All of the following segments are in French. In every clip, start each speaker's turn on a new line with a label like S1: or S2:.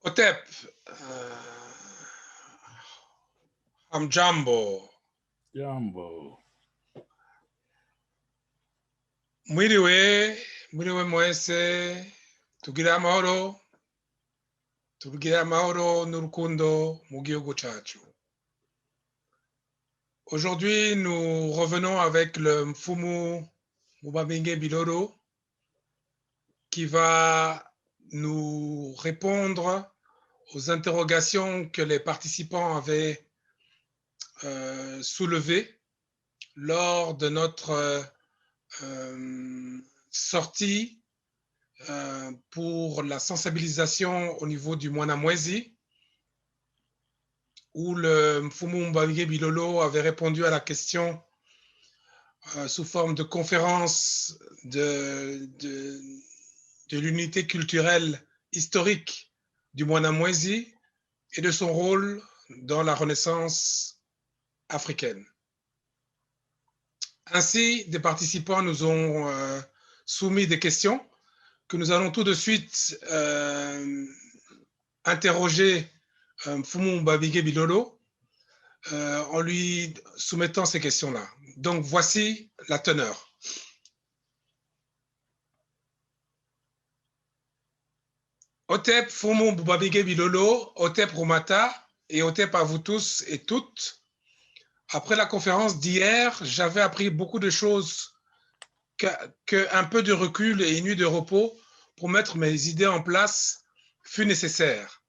S1: Hotep, hamjambo.
S2: Jambo.
S1: Mwiriwe, mwiriwe mwese, tugire amahoro n'urukundo mu gihugu cacu. Aujourd'hui, nous revenons avec le Mfumu Mubabinge Bilolo qui va nous répondre aux interrogations que les participants avaient soulevées lors de notre sortie pour la sensibilisation au niveau du Mwanamwezi, où le Mfumu Mbabinge Bilolo avait répondu à la question sous forme de conférence de l'unité culturelle historique du Mwanamwezi et de son rôle dans la Renaissance africaine. Ainsi, des participants nous ont soumis des questions que nous allons tout de suite interroger Mfumu Mbabinge Bilolo en lui soumettant ces questions-là. Donc, voici la teneur. Hotep Mfumu Mbabinge Bilolo, Hotep Rumata et Hotep à vous tous et toutes. Après la conférence d'hier, j'avais appris beaucoup de choses qu'un peu de recul et une nuit de repos pour mettre mes idées en place fut nécessaire.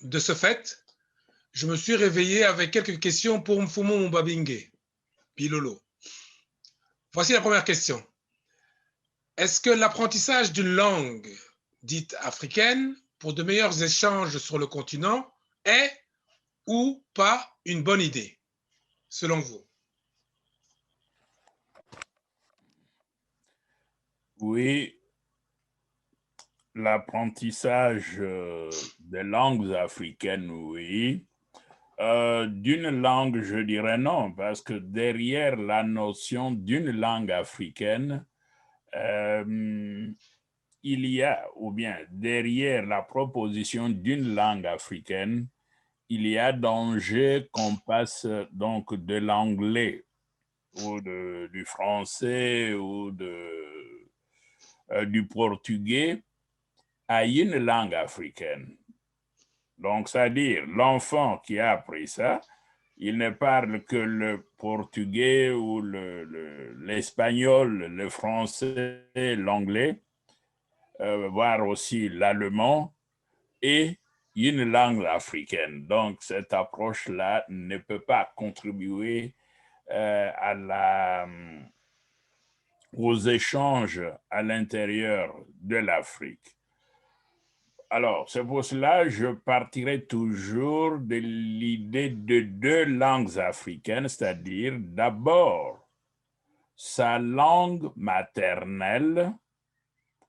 S1: De ce fait, je me suis réveillé avec quelques questions pour Mfumu Mbabinge Bilolo. Voici la première question. Est-ce que l'apprentissage d'une langue dite africaine pour de meilleurs échanges sur le continent est ou pas une bonne idée, selon vous?
S2: Oui, l'apprentissage des langues africaines, oui. D'une langue, je dirais non, parce que derrière la notion d'une langue africaine, il y a, ou bien derrière la proposition d'une langue africaine, il y a danger qu'on passe donc de l'anglais ou du français ou du portugais à une langue africaine. Donc, c'est-à-dire, l'enfant qui a appris ça, il ne parle que le portugais ou l'espagnol, le français, l'anglais, voire aussi l'allemand et une langue africaine. Donc, cette approche-là ne peut pas contribuer aux échanges à l'intérieur de l'Afrique. Alors, c'est pour cela que je partirai toujours de l'idée de deux langues africaines, c'est-à-dire d'abord sa langue maternelle.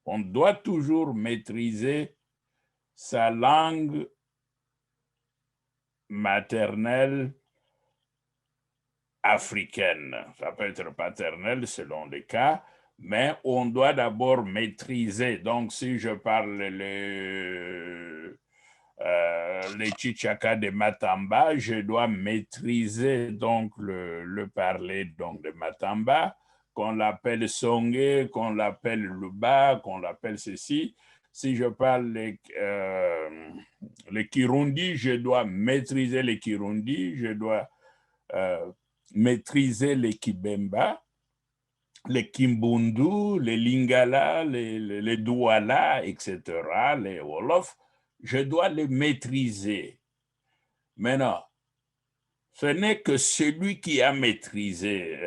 S2: On doit toujours maîtriser sa langue maternelle africaine. Ça peut être paternelle selon les cas, mais on doit d'abord maîtriser. Donc, si je parle les Chichaka de Matamba, je dois maîtriser donc le parler donc de Matamba, qu'on l'appelle Songé, qu'on l'appelle Luba, qu'on l'appelle ceci. Si je parle les Kirundi, je dois maîtriser les Kirundi, je dois maîtriser les Kibemba, les Kimbundu, les Lingala, les Douala, etc., les Wolof, je dois les maîtriser. Maintenant, ce n'est que celui qui a maîtrisé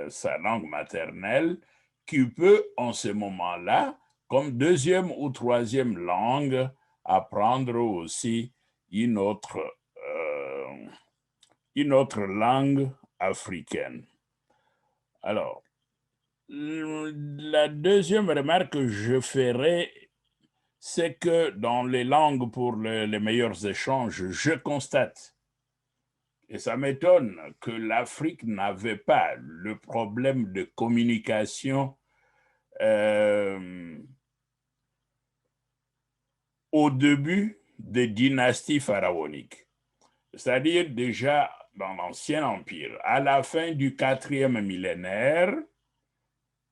S2: sa langue maternelle qui peut, en ce moment-là, comme deuxième ou troisième langue, apprendre aussi une autre langue africaine. Alors, la deuxième remarque que je ferai, c'est que dans les langues pour les meilleurs échanges, je constate, et ça m'étonne, que l'Afrique n'avait pas le problème de communication au début de dynasties pharaoniques. C'est-à-dire déjà dans l'Ancien Empire, à la fin du 4e millénaire,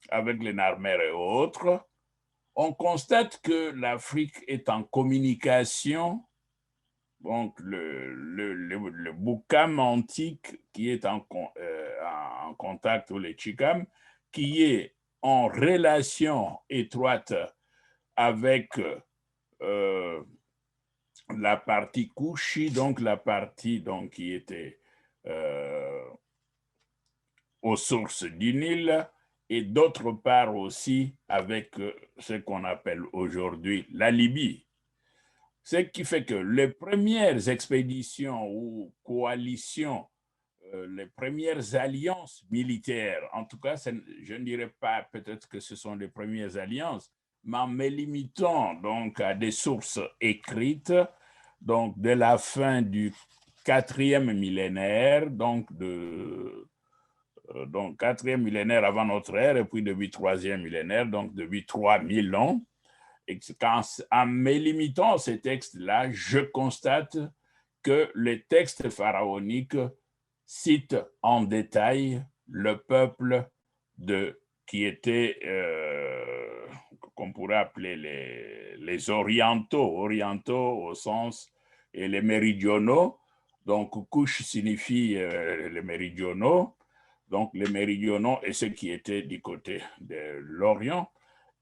S2: avec les Narmer et autres, on constate que l'Afrique est en communication. Donc, le Boukam antique qui est en contact, ou le Chikam, qui est en relation étroite avec la partie Kouchi, donc la partie donc, qui était aux sources du Nil, et d'autre part aussi avec ce qu'on appelle aujourd'hui la Libye. Ce qui fait que les premières expéditions ou coalitions, les premières alliances militaires, en tout cas, je ne dirais pas peut-être que ce sont les premières alliances, mais en me limitant donc à des sources écrites, donc de la fin du 4e millénaire, donc 4e millénaire avant notre ère, et puis depuis 3e millénaire, donc depuis 3000 ans. Et en me limitant à ces textes-là, je constate que les textes pharaoniques citent en détail le peuple qui était, qu'on pourrait appeler les orientaux au sens, et les méridionaux. Donc, Kouch signifie les méridionaux. Donc, les méridionaux et ceux qui étaient du côté de l'Orient.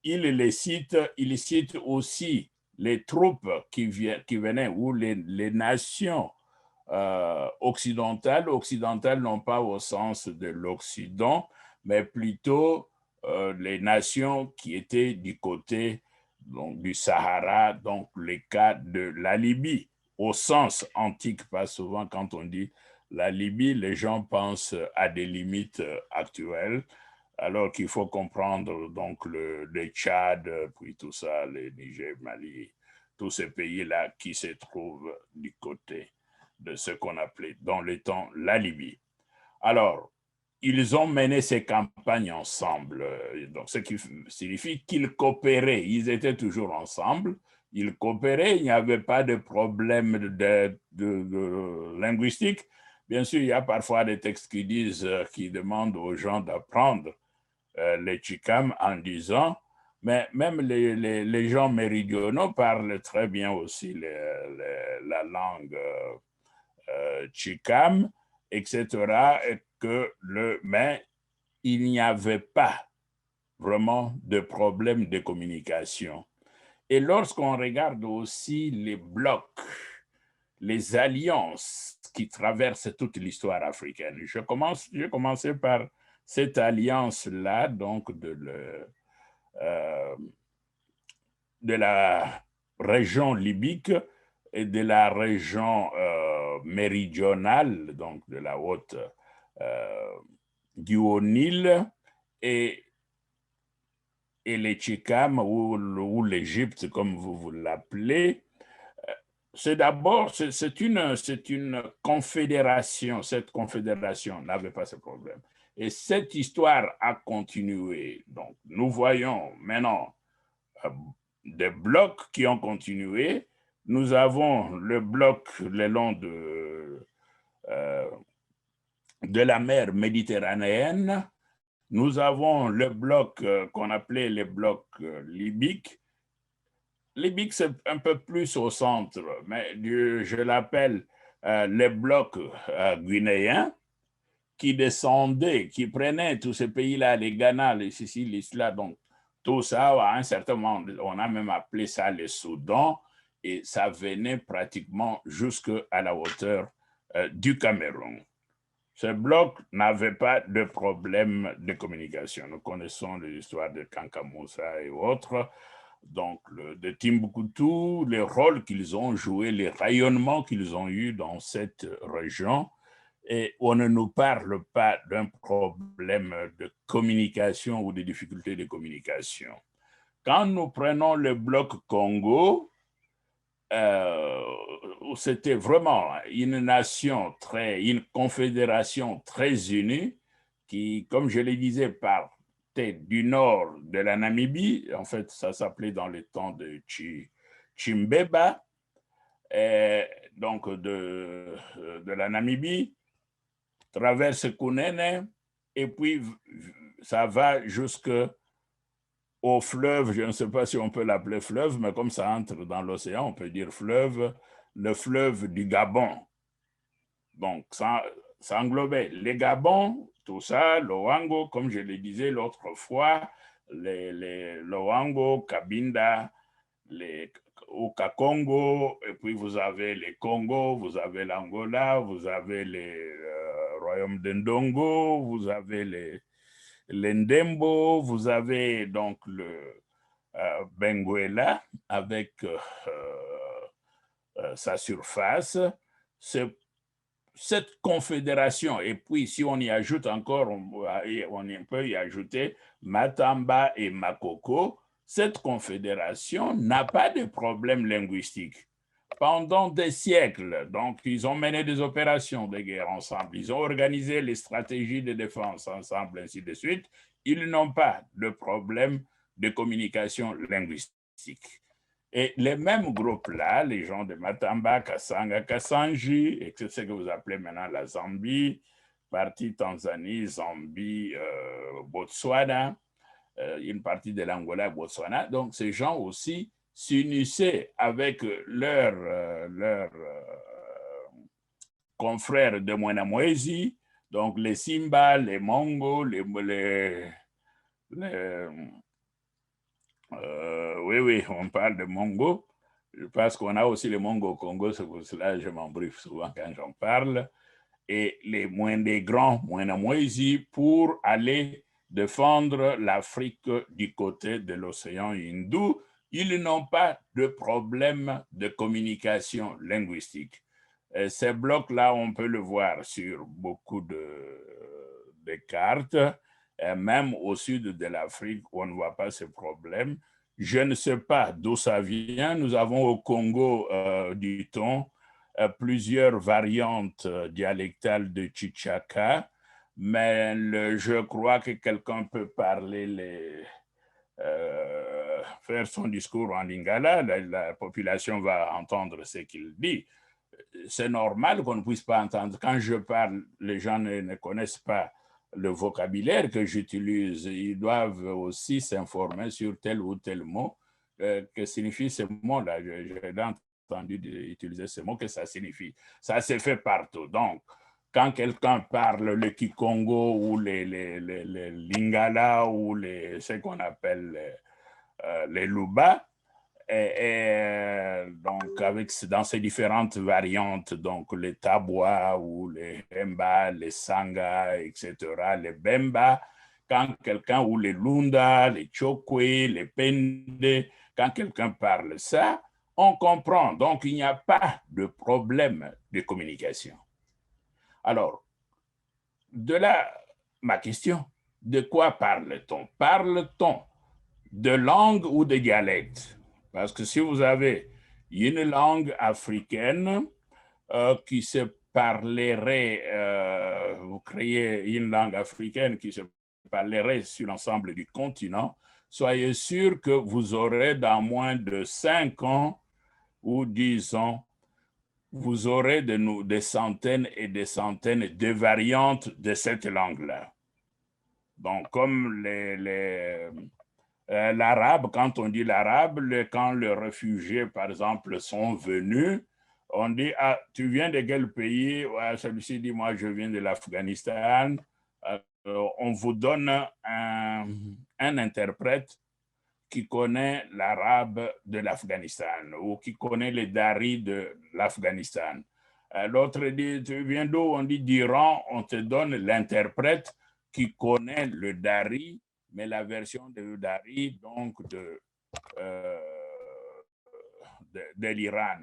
S2: Il cite aussi les troupes qui venaient, ou les nations occidentales non pas au sens de l'Occident, mais plutôt les nations qui étaient du côté donc, du Sahara, donc les cas de la Libye, au sens antique, pas souvent quand on dit la Libye, les gens pensent à des limites actuelles, alors qu'il faut comprendre donc le Tchad, puis tout ça, le Niger, Mali, tous ces pays-là qui se trouvent du côté de ce qu'on appelait dans le temps la Libye. Alors, ils ont mené ces campagnes ensemble, donc ce qui signifie qu'ils coopéraient, ils étaient toujours ensemble, ils coopéraient, il n'y avait pas de problème de linguistique. Bien sûr, il y a parfois des textes qui demandent aux gens d'apprendre les Chikam en disant, mais même les gens méridionaux parlent très bien aussi la langue Chikam, etc. Mais il n'y avait pas vraiment de problème de communication. Et lorsqu'on regarde aussi les blocs, les alliances qui traversent toute l'histoire africaine, je commençais par cette alliance-là, donc de la région libyque et de la région méridionale, donc de la haute du Haut-Nil, et les Chikam, ou l'Égypte, comme vous l'appelez. C'est d'abord, c'est une confédération. Cette confédération n'avait pas ce problème. Et cette histoire a continué. Donc, nous voyons maintenant des blocs qui ont continué. Nous avons le bloc le long de la mer Méditerranéenne. Nous avons le bloc qu'on appelait le bloc libyque. Libyque, c'est un peu plus au centre, mais je l'appelle les blocs guinéens qui descendaient, qui prenaient tous ces pays-là, les Ghana, les Sicile, l'Isla, donc tout ça, à un certain moment, on a même appelé ça le Soudan, et ça venait pratiquement jusqu'à la hauteur du Cameroun. Ce bloc n'avait pas de problème de communication. Nous connaissons l'histoire de Kankamoussa et autres, donc de Timbuktu, les rôles qu'ils ont joués, les rayonnements qu'ils ont eus dans cette région. Et on ne nous parle pas d'un problème de communication ou de difficultés de communication. Quand nous prenons le bloc Congo, c'était vraiment une confédération très unie qui, comme je le disais, partait du nord de la Namibie. En fait, ça s'appelait dans le temps de Chimbeba. donc de la Namibie, traverse Kunene, et puis ça va jusqu'au fleuve, je ne sais pas si on peut l'appeler fleuve, mais comme ça entre dans l'océan, on peut dire fleuve, le fleuve du Gabon. Donc, ça englobait les Gabons, tout ça, Loango, comme je le disais l'autre fois, les Loango, Cabinda, les Okakongo, et puis vous avez les Congo, vous avez l'Angola, vous avez les royaumes de Ndongo, vous avez les Ndembo, vous avez donc le Benguela avec sa surface. Cette confédération, et puis si on y ajoute encore, on peut y ajouter Matamba et Makoko, cette confédération n'a pas de problème linguistique. Pendant des siècles, donc ils ont mené des opérations de guerre ensemble, ils ont organisé les stratégies de défense ensemble, ainsi de suite. Ils n'ont pas de problème de communication linguistique. Et les mêmes groupes-là, les gens de Matamba, Kasanga, Kasanji, et ce que vous appelez maintenant la Zambie, partie Tanzanie, Zambie, Botswana, une partie de l'Angola, Botswana. Donc, ces gens aussi s'unissaient avec leurs confrères de Mwenamwezi, donc les Simba, les Mongo, oui, on parle de Mongo, parce qu'on a aussi les Mongo au Congo, c'est pour cela que je m'embrouille souvent quand j'en parle, et des grands Mwenamwezi pour aller défendre l'Afrique du côté de l'océan Hindou. Ils n'ont pas de problème de communication linguistique. Et ces blocs-là, on peut le voir sur beaucoup de cartes. Et même au sud de l'Afrique, on ne voit pas ce problème. Je ne sais pas d'où ça vient. Nous avons au Congo, dit-on, plusieurs variantes dialectales de Tchitchaka, mais je crois que quelqu'un peut parler faire son discours en lingala, la population va entendre ce qu'il dit. C'est normal qu'on ne puisse pas entendre. Quand je parle, les gens ne connaissent pas le vocabulaire que j'utilise. Ils doivent aussi s'informer sur tel ou tel mot, que signifie ce mot-là. J'ai entendu utiliser ce mot, que ça signifie. Ça se fait partout. Donc, quand quelqu'un parle le Kikongo ou les Lingala ou ce qu'on appelle les Luba, donc dans ces différentes variantes, donc les Tabwa ou les Hemba, les Sanga, etc., les Bemba, quand quelqu'un, ou les Lunda, les Chokwe, les Pende, quand quelqu'un parle ça, on comprend. Donc, il n'y a pas de problème de communication. Alors, de là, ma question, de quoi parle-t-on? Parle-t-on de langue ou de dialecte? Parce que si vous avez une langue africaine qui se parlerait, vous créez une langue africaine qui se parlerait sur l'ensemble du continent, soyez sûr que vous aurez dans moins de 5 ans ou 10 ans, vous aurez des centaines et des centaines de variantes de cette langue-là. Donc, comme l'arabe, quand on dit l'arabe, quand les réfugiés, par exemple, sont venus, on dit, ah, tu viens de quel pays? Ouais, celui-ci dit, moi, je viens de l'Afghanistan. On vous donne un interprète qui connaît l'arabe de l'Afghanistan ou qui connaît les dari de l'Afghanistan. L'autre dit, tu viens d'où? On dit d'Iran, on te donne l'interprète qui connaît le dari, mais la version de dari, donc de l'Iran.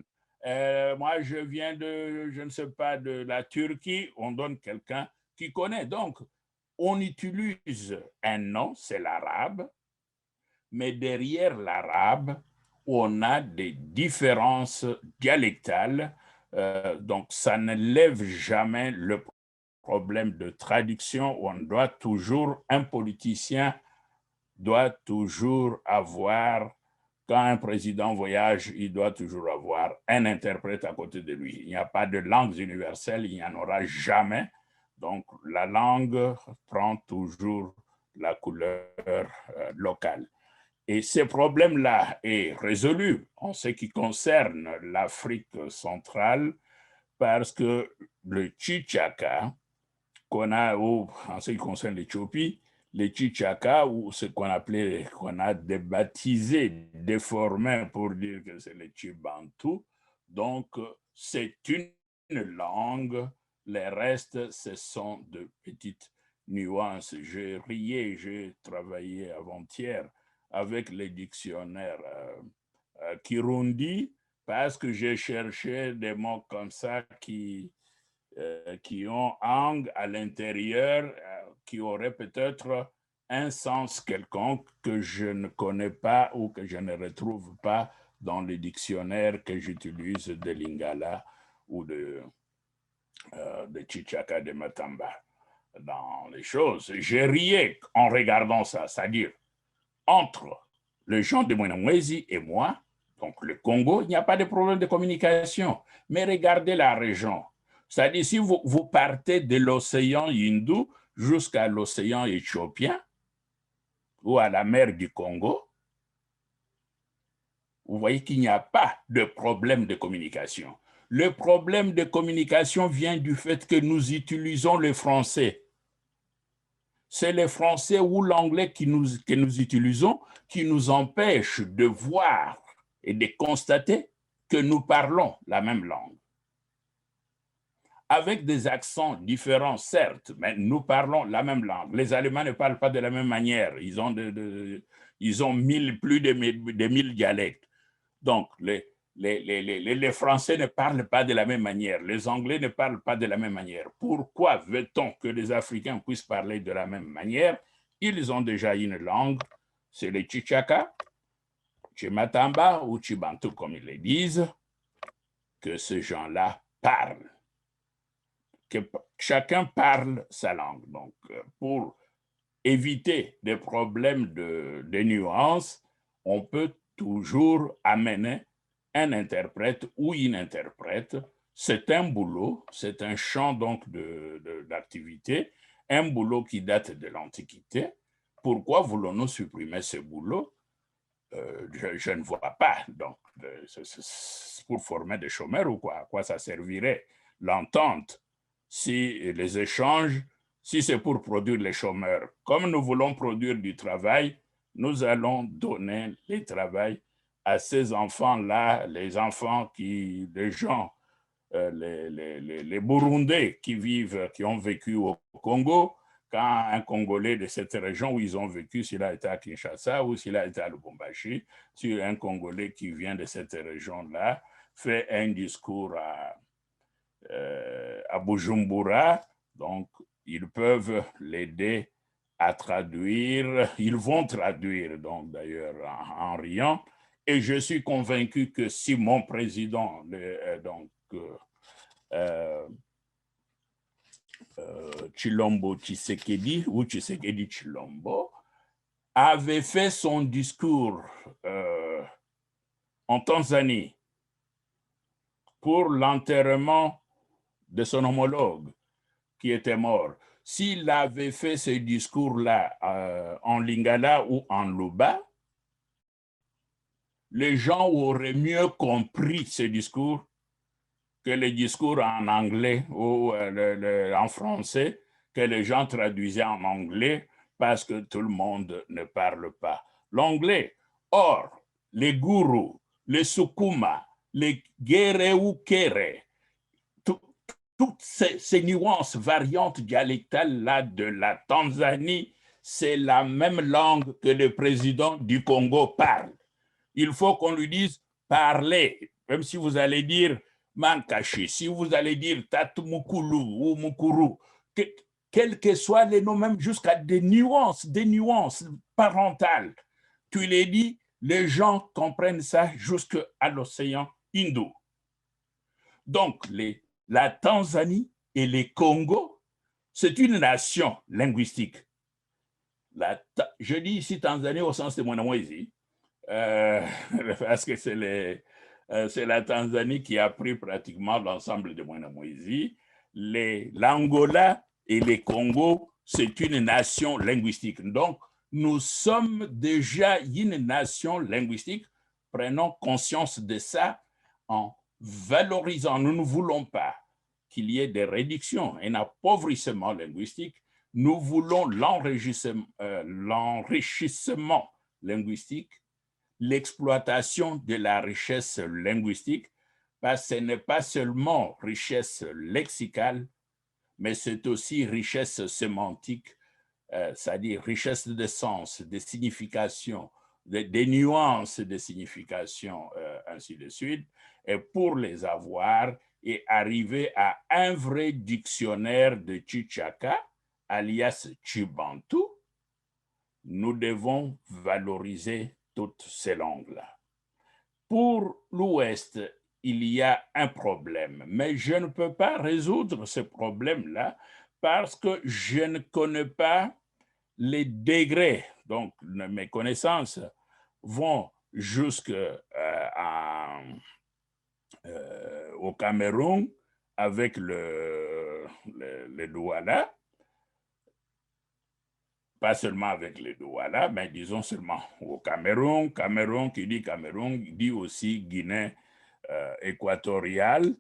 S2: Moi, je viens je ne sais pas, de la Turquie, on donne quelqu'un qui connaît. Donc, on utilise un nom, c'est l'arabe, mais derrière l'arabe, on a des différences dialectales. Donc, ça ne lève jamais le problème de traduction. Un politicien doit toujours avoir quand un président voyage, il doit toujours avoir un interprète à côté de lui. Il n'y a pas de langues universelles, il n'y en aura jamais. Donc, la langue prend toujours la couleur locale. Et ce problème-là est résolu en ce qui concerne l'Afrique centrale parce que le Tchitchaka, qu'on a, en ce qui concerne l'Éthiopie, les Tchitchaka, ou ce qu'on a débaptisé, déformé pour dire que c'est le Tchibantou. Donc, c'est une langue. Les restes, ce sont de petites nuances. J'ai riais, j'ai travaillé avant-hier avec les dictionnaires Kirundi parce que j'ai cherché des mots comme ça qui ont ang à l'intérieur, qui auraient peut-être un sens quelconque que je ne connais pas ou que je ne retrouve pas dans les dictionnaires que j'utilise de Lingala ou de Tchitchaka de Matamba. Dans les choses, j'ai riais en regardant ça, c'est-à-dire entre les gens de Mwenamwezi et moi, donc le Congo, il n'y a pas de problème de communication. Mais regardez la région. C'est-à-dire, si vous partez de l'océan Hindou jusqu'à l'océan éthiopien ou à la mer du Congo, vous voyez qu'il n'y a pas de problème de communication. Le problème de communication vient du fait que nous utilisons le français. C'est le français ou l'anglais que nous utilisons qui nous empêche de voir et de constater que nous parlons la même langue. Avec des accents différents, certes, mais nous parlons la même langue. Les Allemands ne parlent pas de la même manière. Ils ont, plus de 1000 dialectes. Donc, les Français ne parlent pas de la même manière. Les Anglais ne parlent pas de la même manière. Pourquoi veut-on que les Africains puissent parler de la même manière? Ils ont déjà une langue, c'est le Tchitchaka, Tchimatamba ou Tchibantou, comme ils le disent, que ces gens-là parlent. Que chacun parle sa langue. Donc, pour éviter des problèmes de nuances, on peut toujours amener un interprète ou une interprète. C'est un boulot, c'est un champ donc d'activité, un boulot qui date de l'Antiquité. Pourquoi voulons-nous supprimer ce boulot? Je ne vois pas. Donc, pour former des chômeurs ou quoi? À quoi ça servirait? L'entente, si les échanges, si c'est pour produire les chômeurs, comme nous voulons produire du travail, nous allons donner le travail à ces enfants-là, les enfants les gens, les Burundais qui ont vécu au Congo, quand un Congolais de cette région où ils ont vécu, s'il a été à Kinshasa ou s'il a été à Lubumbashi, si un Congolais qui vient de cette région-là fait un discours à Bujumbura, donc ils peuvent l'aider à traduire, ils vont traduire donc d'ailleurs en riant, et je suis convaincu que si mon président, Tshilombo Tshisekedi ou Tshisekedi Tshilombo avait fait son discours en Tanzanie pour l'enterrement de son homologue qui était mort. S'il avait fait ce discours-là en Lingala ou en Luba, les gens auraient mieux compris ce discours que les discours en anglais ou en français que les gens traduisaient en anglais parce que tout le monde ne parle pas l'anglais. Or, les gourous, les sukuma, les gereukere, toutes ces nuances variantes dialectales-là de la Tanzanie, c'est la même langue que le président du Congo parle. Il faut qu'on lui dise parler, même si vous allez dire Mankashi, si vous allez dire Tatmukulu ou Mukuru, quels que soient les noms, même jusqu'à des nuances parentales, tu les dis, les gens comprennent ça jusqu'à l'océan Indou. Donc, la Tanzanie et les Congo, c'est une nation linguistique. Je dis ici Tanzanie au sens de Mwenamwezi, parce que c'est la Tanzanie qui a pris pratiquement l'ensemble de Mwanamwezi. L'Angola et les Congo, c'est une nation linguistique. Donc, nous sommes déjà une nation linguistique. Prenons conscience de ça en valorisant. Nous ne voulons pas qu'il y ait des réductions, un appauvrissement linguistique. Nous voulons l'enrichissement linguistique, l'exploitation de la richesse linguistique, parce que ce n'est pas seulement richesse lexicale, mais c'est aussi richesse sémantique, c'est-à-dire richesse de sens, de signification, des nuances de signification, ainsi de suite. Et pour les avoir et arriver à un vrai dictionnaire de Tchitchaka, alias Tchibantu, nous devons valoriser toutes ces langues-là. Pour l'Ouest, il y a un problème, mais je ne peux pas résoudre ce problème-là parce que je ne connais pas les degrés. Donc, mes connaissances vont au Cameroun avec le Douala, pas seulement avec les Douala, mais disons seulement au Cameroun. Cameroun, qui dit Cameroun, dit aussi Guinée équatoriale.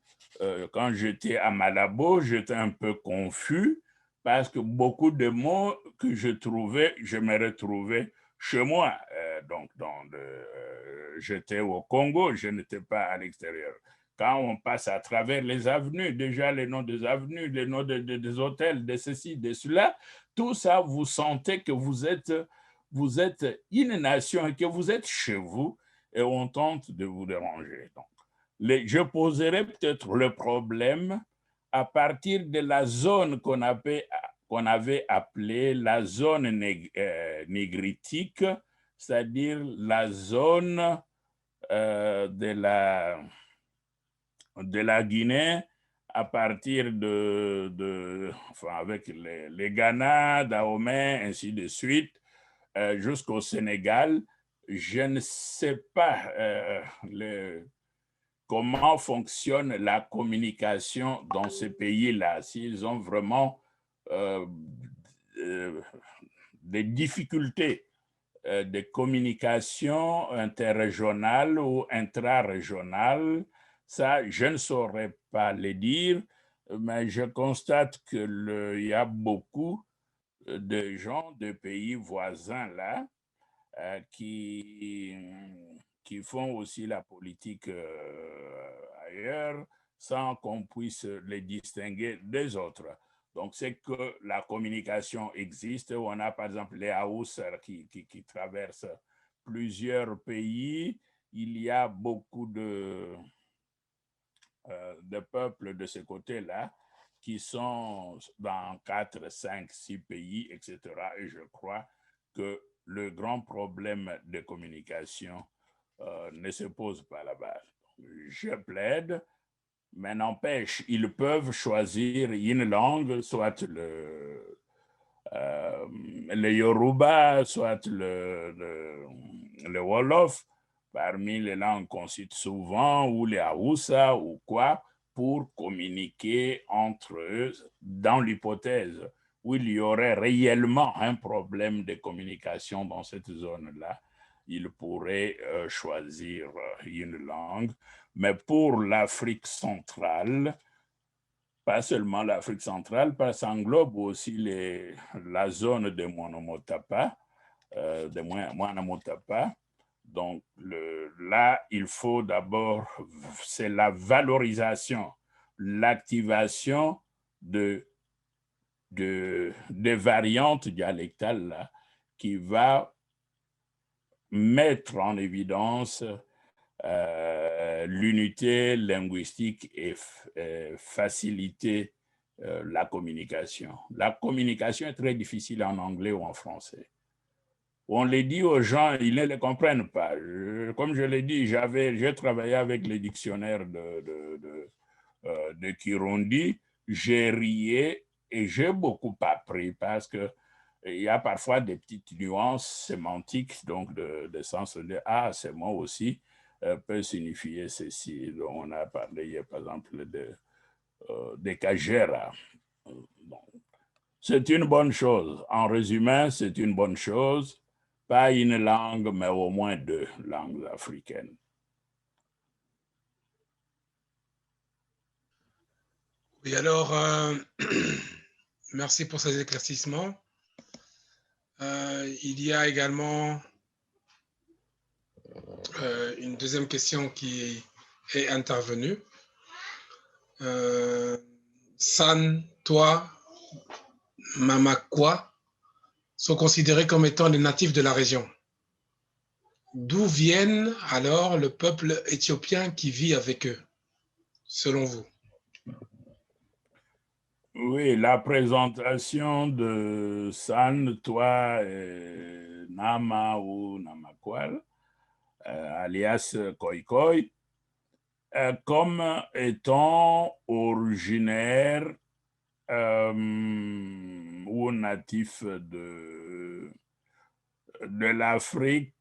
S2: Quand j'étais à Malabo, j'étais un peu confus parce que beaucoup de mots que je trouvais, je me retrouvais chez moi. Donc, j'étais au Congo, je n'étais pas à l'extérieur. Quand on passe à travers les avenues, déjà les noms des avenues, les noms des hôtels, de ceci, de cela, tout ça, vous sentez que vous êtes une nation et que vous êtes chez vous et on tente de vous déranger. Donc, je poserai peut-être le problème à partir de la zone qu'on avait appelée la zone négritique, c'est-à-dire la zone de la Guinée à partir avec les Ghana, Dahomey, ainsi de suite, jusqu'au Sénégal. Je ne sais pas comment fonctionne la communication dans ces pays-là, s'ils ont vraiment des difficultés de communication interrégionale ou intra-régionale. Ça, je ne saurais pas le dire, mais je constate qu'il y a beaucoup de gens de pays voisins là qui font aussi la politique ailleurs sans qu'on puisse les distinguer des autres. Donc, c'est que la communication existe. On a par exemple les Haoussa qui traversent plusieurs pays. Il y a beaucoup de peuples de ce côté-là qui sont dans 4, 5, 6 pays, etc. Et je crois que le grand problème de communication ne se pose pas là-bas. Je plaide, mais n'empêche, ils peuvent choisir une langue, soit le Yoruba, soit le Wolof, parmi les langues qu'on cite souvent, ou les Haoussa, ou quoi, pour communiquer entre eux dans l'hypothèse où il y aurait réellement un problème de communication dans cette zone-là. Ils pourraient choisir une langue. Mais pour l'Afrique centrale, pas seulement l'Afrique centrale, parce que ça englobe aussi la zone de Monomotapa, Donc là, il faut d'abord, c'est la valorisation, l'activation des variantes dialectales là, qui va mettre en évidence l'unité linguistique et faciliter la communication. La communication est très difficile en anglais ou en français. On les dit aux gens, ils ne les comprennent pas. Comme je l'ai dit, j'ai travaillé avec les dictionnaires de Kirundi, j'ai rié et j'ai beaucoup appris parce que il y a parfois des petites nuances sémantiques, donc de sens de « ah, c'est moi aussi », peut signifier ceci. Donc, on a parlé, par exemple, des Kajera. C'est une bonne chose. En résumé, c'est une bonne chose. Pas une langue, mais au moins 2 langues africaines.
S1: Oui, alors, merci pour ces éclaircissements. Il y a également une deuxième question qui est intervenue. San, toi, Mamakwa sont considérés comme étant les natifs de la région. D'où viennent alors le peuple éthiopien qui vit avec eux, selon vous?
S2: Oui, la présentation de San, toi, Nama ou Namakwal, alias Koikoi, comme étant originaire ou natif de l'Afrique,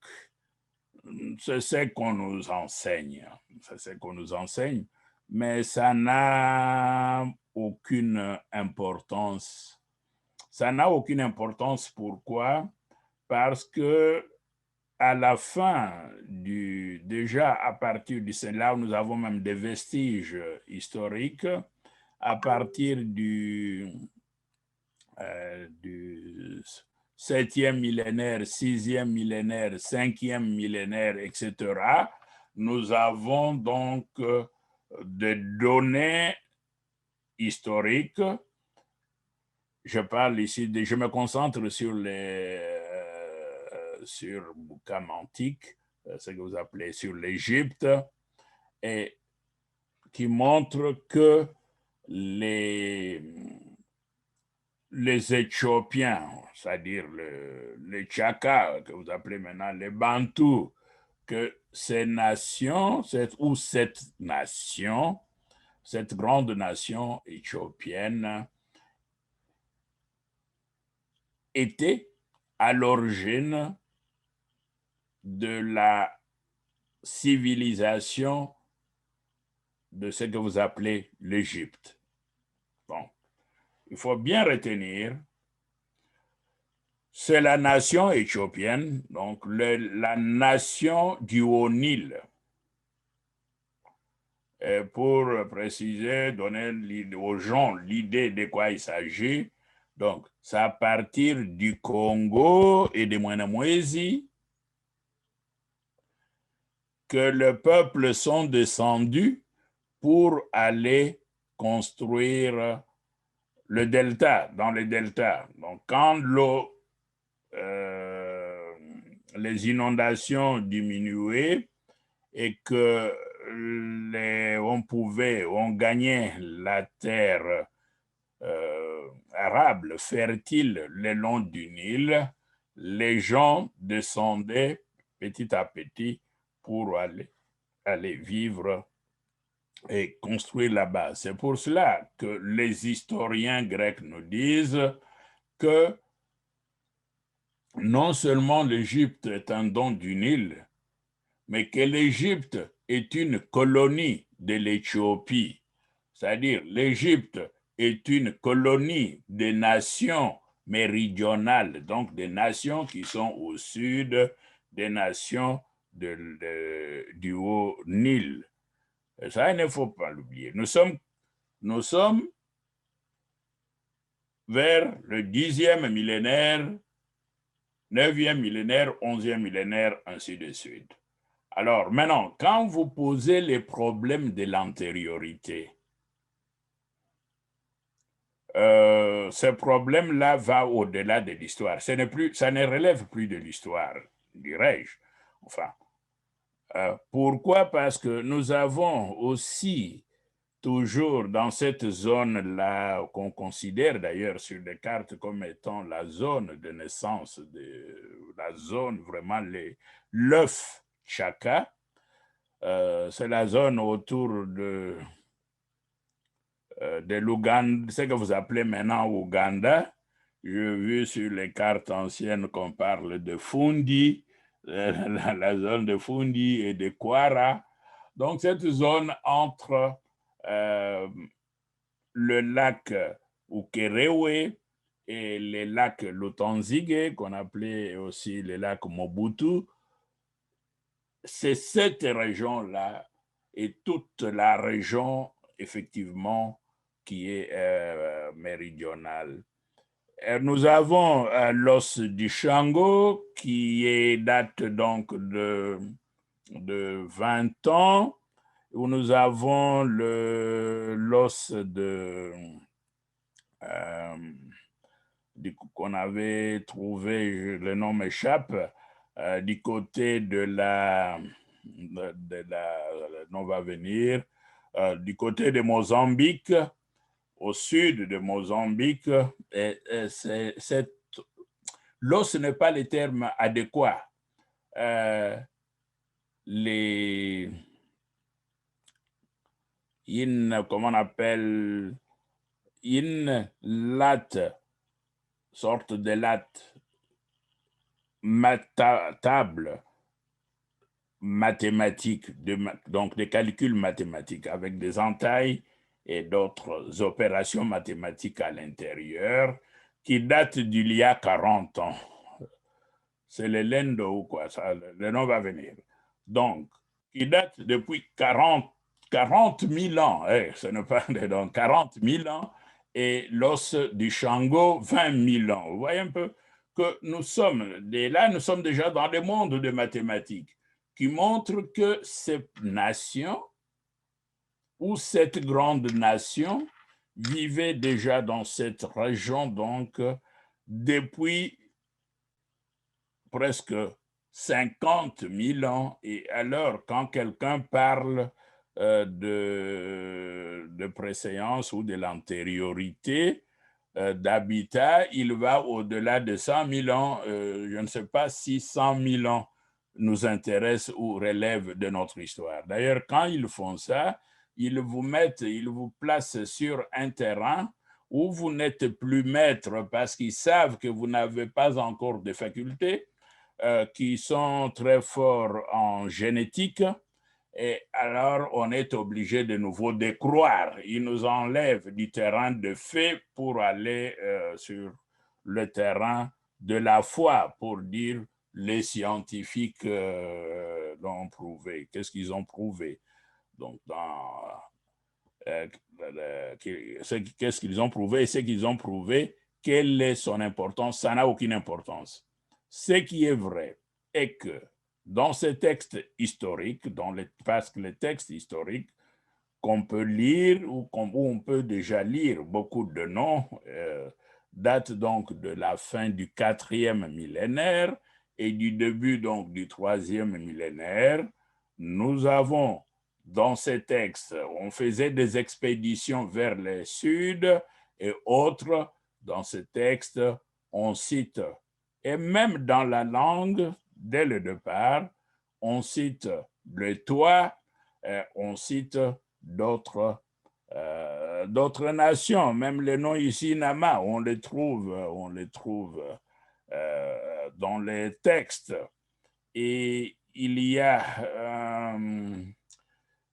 S2: c'est ce qu'on nous enseigne. C'est ce qu'on nous enseigne, mais ça n'a aucune importance. Ça n'a aucune importance. Pourquoi? Parce que à la fin déjà à partir du, c'est là où nous avons même des vestiges historiques, à partir du 7e millénaire, 6e millénaire, 5e millénaire, etc., nous avons donc des données historiques. Je parle ici, je me concentre sur Boukham antique, ce que vous appelez sur l'Égypte, et qui montre que les Éthiopiens, c'est-à-dire les Tchaka, que vous appelez maintenant les Bantous, que cette nation, cette grande nation éthiopienne, était à l'origine de la civilisation de ce que vous appelez l'Égypte. Bon, il faut bien retenir, c'est la nation éthiopienne, donc la nation du Haut-Nil. Pour préciser, donner aux gens l'idée de quoi il s'agit, donc c'est à partir du Congo et de Mwanamwezi que le peuple sont descendus pour aller construire le delta, dans le delta. Donc, quand les inondations diminuaient et que on gagnait la terre arable, fertile, le long du Nil, les gens descendaient petit à petit pour aller vivre et construire là-bas. C'est pour cela que les historiens grecs nous disent que non seulement l'Égypte est un don du Nil, mais que l'Égypte est une colonie de l'Éthiopie. C'est-à-dire, l'Égypte est une colonie des nations méridionales, donc des nations qui sont au sud des nations du Haut-Nil. Ça, il ne faut pas l'oublier. Nous sommes vers le 10e millénaire, 9e millénaire, 11e millénaire, ainsi de suite. Alors, maintenant, quand vous posez les problèmes de l'antériorité, ce problème-là va au-delà de l'histoire. Ça ne relève plus de l'histoire, dirais-je. Enfin, pourquoi? Parce que nous avons aussi toujours dans cette zone-là, qu'on considère d'ailleurs sur les cartes comme étant la zone de naissance, la zone vraiment l'œuf Chaka, c'est la zone autour de l'Ouganda, ce que vous appelez maintenant Ouganda, J'ai vu sur les cartes anciennes qu'on parle de Fundi, la zone de Fundi et de Kwara. Donc, cette zone entre le lac Ukerewe et les lacs Lutanzige, qu'on appelait aussi les lacs Mobutu, c'est cette région-là et toute la région, effectivement, qui est méridionale. Nous avons l'os du Shango qui date donc de 20 ans, où nous avons l'os qu'on avait trouvé, le nom m'échappe, du côté le nom va venir, du côté de Mozambique, au sud de Mozambique, l'os n'est pas le terme adéquat. Comment on appelle, une latte, sorte de latte table mathématique, donc des calculs mathématiques avec des entailles et d'autres opérations mathématiques à l'intérieur qui datent d'il y a 40 ans. C'est le Lendo ou quoi, ça, le nom va venir. Donc, qui date depuis 40 000 ans, ce n'est pas donc 40 000 ans, et l'os du Shango, 20 000 ans. Vous voyez un peu que nous sommes déjà dans le monde des mathématiques, qui montre que cette nation, ou cette grande nation, vivait déjà dans cette région, donc, depuis presque 50 000 ans. Et alors, quand quelqu'un parle de préséance ou de l'antériorité d'habitat, il va au-delà de 100 000 ans. Je ne sais pas si 100 000 ans nous intéressent ou relèvent de notre histoire. D'ailleurs, quand ils font ça, ils vous placent sur un terrain où vous n'êtes plus maître parce qu'ils savent que vous n'avez pas encore de facultés, qui sont très forts en génétique, et alors on est obligé de nouveau de croire. Ils nous enlèvent du terrain de fait pour aller sur le terrain de la foi, pour dire les scientifiques l'ont prouvé. Qu'est-ce qu'ils ont prouvé? Donc, qu'est-ce qu'ils ont prouvé et ce qu'ils ont prouvé, quelle est son importance? Ça n'a aucune importance. Ce qui est vrai est que dans ces textes historiques, parce que les textes historiques qu'on peut lire ou où on peut déjà lire beaucoup de noms, datent donc de la fin du 4e millénaire et du début donc du 3e millénaire. Nous avons dans ces textes, on faisait des expéditions vers le sud et autres. Dans ces textes, on cite, et même dans la langue, dès le départ, on cite le toit, on cite d'autres nations, même les noms ici, Nama, on les trouve dans les textes. Et il y a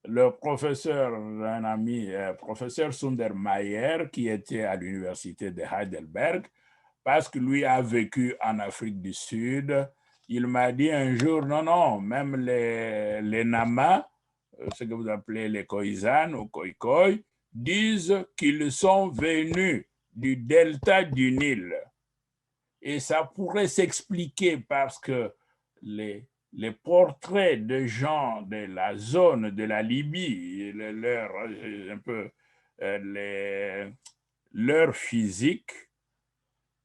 S2: le professeur, un ami, professeur Sundermeyer, qui était à l'université de Heidelberg, parce que lui a vécu en Afrique du Sud. Il m'a dit un jour, non, même les Nama, ce que vous appelez les Khoisan ou Khoikhoi, disent qu'ils sont venus du delta du Nil. Et ça pourrait s'expliquer parce que les portraits de gens de la zone de la Libye, leur physique,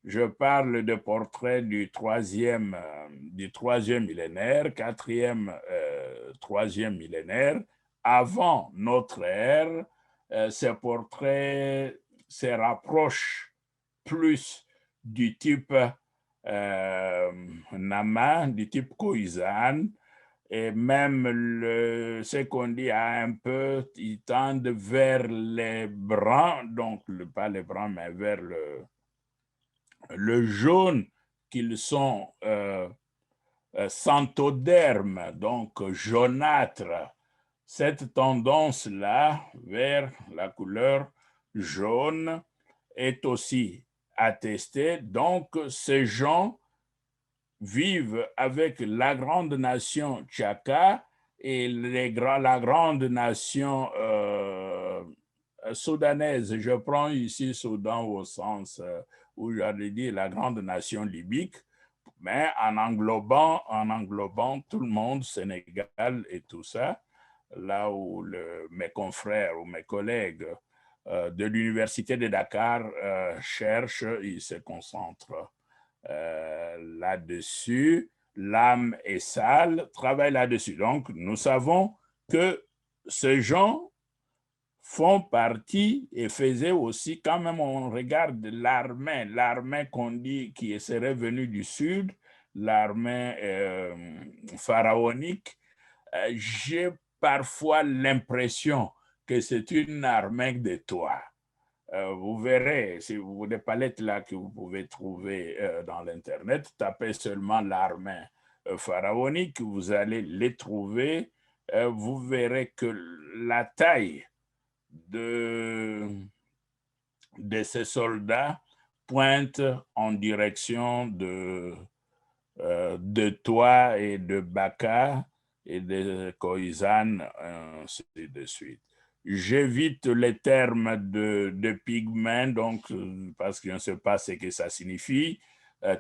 S2: je parle de portraits du troisième millénaire, 4e, 3e millénaire, avant notre ère, ces portraits se rapprochent plus du type Nama, du type Khoisan, et même ce qu'on dit un peu, ils tendent vers les Bruns, donc pas les Bruns, mais vers le jaune qu'ils sont xanthodermes, donc jaunâtres, cette tendance-là vers la couleur jaune est aussi attestée. Donc, ces gens vivent avec la grande nation Tchaka et la grande nation soudanaise. Je prends ici Soudan au sens où j'allais dire la grande nation libyque, mais en englobant tout le monde, Sénégal et tout ça, là où mes confrères ou mes collègues de l'Université de Dakar cherchent, ils se concentrent là-dessus. L'âme est sale, travaille là-dessus. Donc, nous savons que ces gens font partie et faisaient aussi, quand même on regarde l'armée qu'on dit qui serait venue du sud, l'armée pharaonique, j'ai parfois l'impression que c'est une armée de toits. Vous verrez, si vous des palettes là que vous pouvez trouver dans l'Internet, tapez seulement l'armée pharaonique, vous allez les trouver. Vous verrez que la taille de ces soldats pointe en direction de Toit et de Baka et de Khoisan, ainsi de suite. J'évite les termes de pygmées, donc, parce que je ne sais pas ce que ça signifie.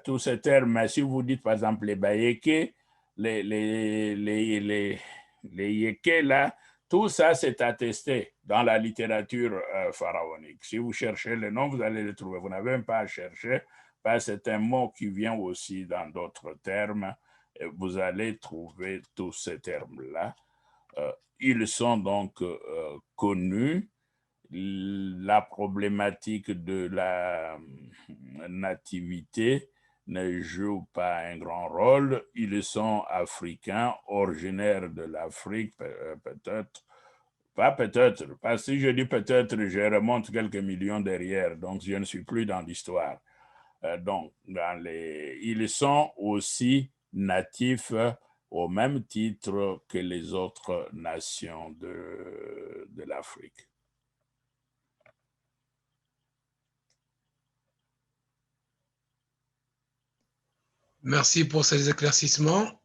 S2: Tous ces termes, si vous dites par exemple les Bayéké, les Yéké, là, tout ça c'est attesté dans la littérature pharaonique. Si vous cherchez le nom, vous allez le trouver. Vous n'avez même pas à chercher, parce que c'est un mot qui vient aussi dans d'autres termes. Vous allez trouver tous ces termes-là. Ils sont donc connus. La problématique de la nativité ne joue pas un grand rôle. Ils sont africains, originaires de l'Afrique, peut-être. Pas peut-être, parce que si je dis peut-être, je remonte quelques millions derrière, donc je ne suis plus dans l'histoire. Donc, ils sont aussi natifs au même titre que les autres nations de l'Afrique.
S1: Merci pour ces éclaircissements.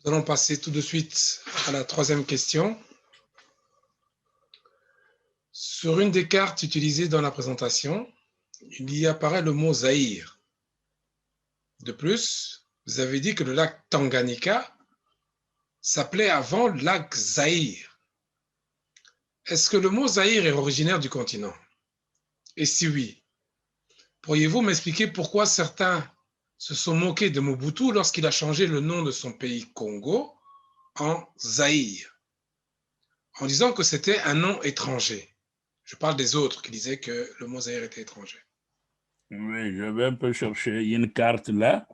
S1: Nous allons passer tout de suite à la troisième question. Sur une des cartes utilisées dans la présentation, il y apparaît le mot Zaïre. De plus, vous avez dit que le lac Tanganyika s'appelait avant lac Zaïre. Est-ce que le mot Zaïre est originaire du continent? Et si oui, pourriez-vous m'expliquer pourquoi certains se sont moqués de Mobutu lorsqu'il a changé le nom de son pays Congo en Zaïre, en disant que c'était un nom étranger? Je parle des autres qui disaient que le mot Zaïre était étranger.
S2: Oui, je vais un peu chercher une carte là.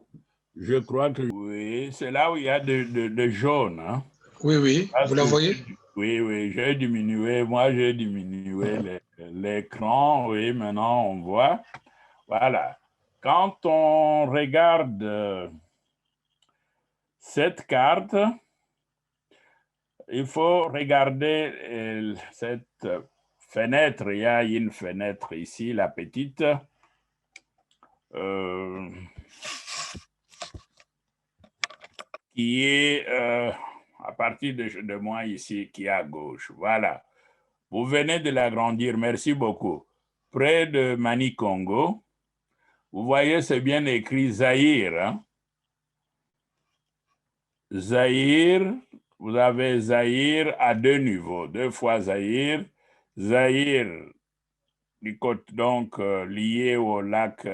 S2: Je crois que oui, c'est là où il y a de jaune. Hein?
S1: Oui, oui, vous la voyez?
S2: Oui, j'ai diminué. Moi, j'ai diminué l'écran. Oui, maintenant, on voit. Voilà. Quand on regarde cette carte, il faut regarder cette fenêtre. Il y a une fenêtre ici, la petite. Qui est à partir de moi ici, qui est à gauche. Voilà. Vous venez de l'agrandir. Merci beaucoup. Près de Mani-Congo, vous voyez, c'est bien écrit Zaïre. Hein? Zaïre, vous avez Zaïre à deux niveaux. Deux fois Zaïre. Zaïre, du côté donc lié au lac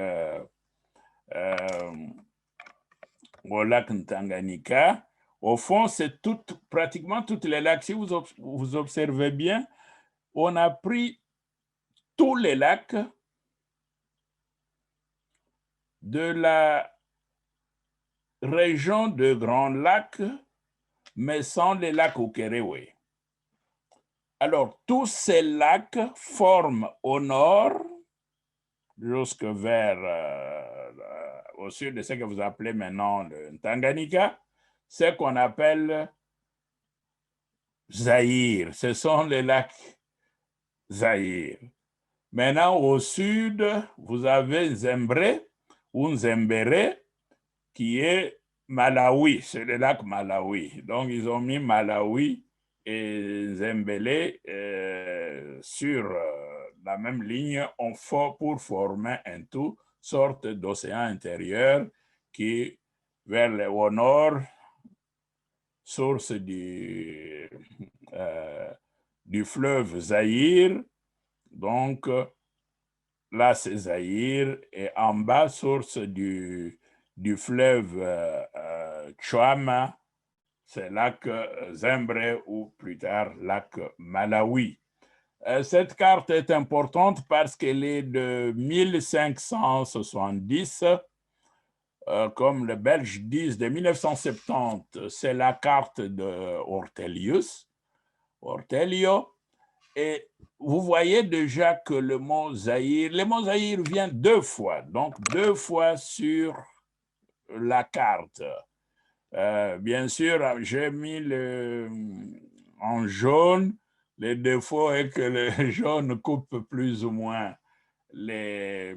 S2: Tanganyika. Au fond, c'est pratiquement toutes les lacs. Si vous observez bien, on a pris tous les lacs de la région de Grand Lac, mais sans les lacs Ukerewe. Alors, tous ces lacs forment au nord jusque vers au sud de ce que vous appelez maintenant le Tanganyika, ce qu'on appelle Zaïre. Ce sont les lacs Zaïre. Maintenant, au sud, vous avez Zembre ou Zembere, qui est Malawi, c'est le lac Malawi. Donc, ils ont mis Malawi et Zembele sur la même ligne pour former un tout, sorte d'océan intérieur qui, au nord, source du fleuve Zaïre. Donc, là, c'est Zaïre, et en bas, source du fleuve Chouama, c'est lac Zembre ou plus tard lac Malawi. Cette carte est importante parce qu'elle est de 1570, comme les Belges disent, de 1970. C'est la carte de Ortélio. Et vous voyez déjà que le mot Zaïre vient 2 fois, donc 2 fois sur la carte. Bien sûr, j'ai mis en jaune. Le défaut est que le jaune coupe plus ou moins le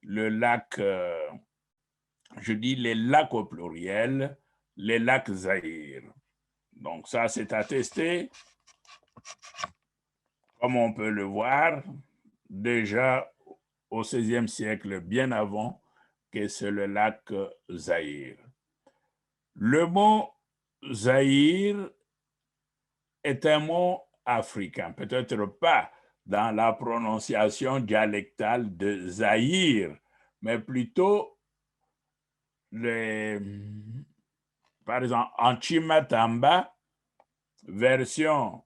S2: lac, je dis les lacs au pluriel, les lacs Zaïre. Donc ça, c'est attesté. Comme on peut le voir, déjà au XVIe siècle, bien avant que c'est le lac Zaïre. Le mot Zaïre est un mot africain, peut-être pas dans la prononciation dialectale de Zaïre, mais plutôt, par exemple, en Chimatamba, version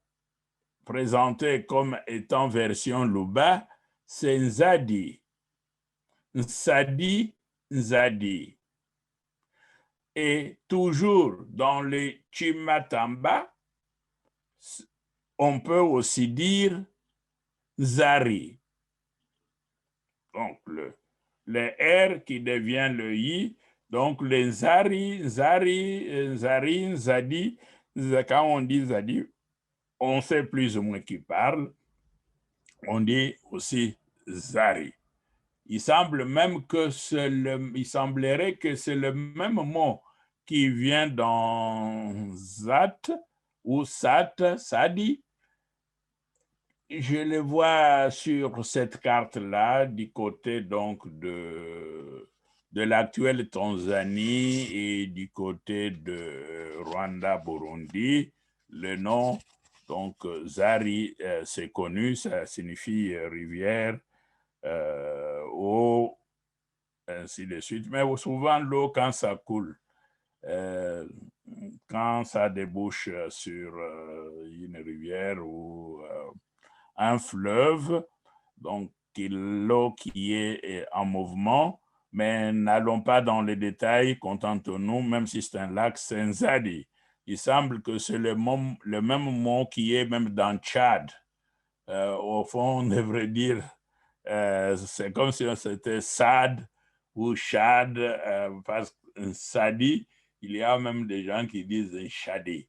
S2: présentée comme étant version Luba, c'est Nzadi. Nsadi, Nzadi. Et toujours dans les Chimatamba, on peut aussi dire Zari. Donc, le R qui devient le I. Donc, les Zari, Nzadi. Quand on dit Zadi, on sait plus ou moins qui parle. On dit aussi Zari. Il semblerait que c'est le même mot qui vient dans Zat ou Sat, Sadi. Je le vois sur cette carte-là, du côté donc de l'actuelle Tanzanie et du côté de Rwanda, Burundi. Le nom, donc Zari, c'est connu, ça signifie rivière, eau, ainsi de suite. Mais souvent, l'eau, quand ça coule, quand ça débouche sur une rivière ou un fleuve, donc l'eau qui est en mouvement, mais n'allons pas dans les détails, contentons-nous, même si c'est un lac, c'est Nzadi. Il semble que c'est le même mot qui est même dans Tchad. Au fond, on devrait dire, c'est comme si c'était Sad ou Chad, parce que Sadi, il y a même des gens qui disent Chadi.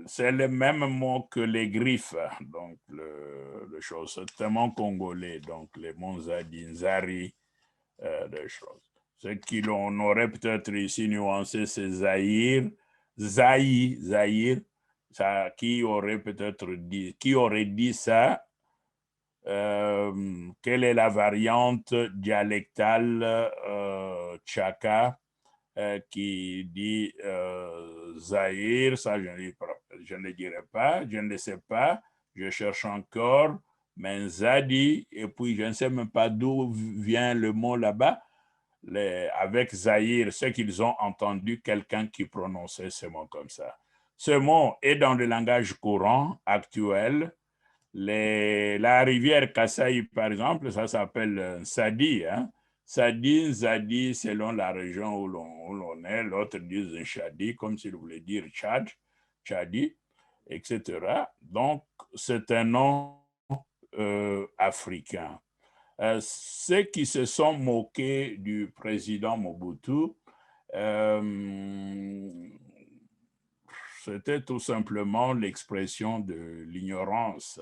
S2: C'est le même mot que les griffes, donc le chose, c'est un mot congolais, donc les mots Zadi, Nzari, des choses. Ce qu'on aurait peut-être ici nuancé, c'est Zaïre, Zaïre, ça, qui aurait dit ça, quelle est la variante dialectale Tchaka qui dit Zaïre, ça je ne dirai pas, je ne sais pas, je cherche encore, mais Zadi, et puis je ne sais même pas d'où vient le mot là-bas, avec Zaïre, c'est qu'ils ont entendu quelqu'un qui prononçait ce mot comme ça. Ce mot est dans le langage courant actuel. La rivière Kasaï, par exemple, ça s'appelle Sadi, hein? Sadi, Zadi, selon la région où l'on est, l'autre dit Chadi, comme s'il voulait dire Tchad, Chadi, etc. Donc, c'est un nom africain. ceux qui se sont moqués du président Mobutu, c'était tout simplement l'expression de l'ignorance.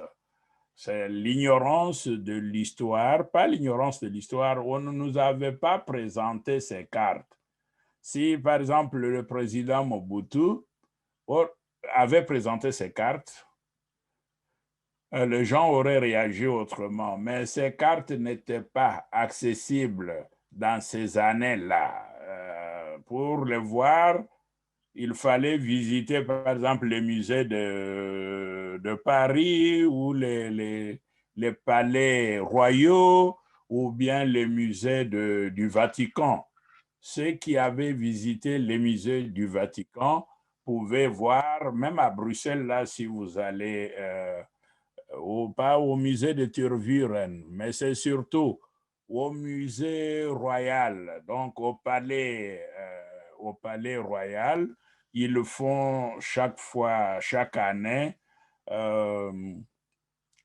S2: C'est l'ignorance de l'histoire, pas l'ignorance de l'histoire, on ne nous avait pas présenté ces cartes. Si, par exemple, le président Mobutu avait présenté ces cartes, les gens auraient réagi autrement, mais ces cartes n'étaient pas accessibles dans ces années-là. Pour les voir, il fallait visiter, par exemple, les musées de Paris ou les palais royaux ou bien les musées du Vatican. Ceux qui avaient visité les musées du Vatican pouvaient voir, même à Bruxelles, là, si vous allez, pas au musée de Tervuren, mais c'est surtout au musée royal, donc au palais royal. Ils font chaque année,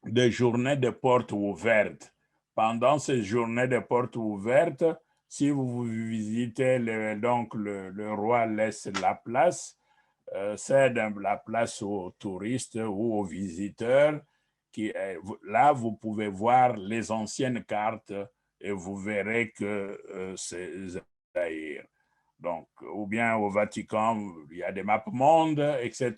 S2: des journées de portes ouvertes. Pendant ces journées de portes ouvertes, si vous visitez, donc le roi laisse la place, cède la place aux touristes ou aux visiteurs. Là, vous pouvez voir les anciennes cartes et vous verrez que c'est Zaïre. Donc, ou bien au Vatican, il y a des maps monde, etc.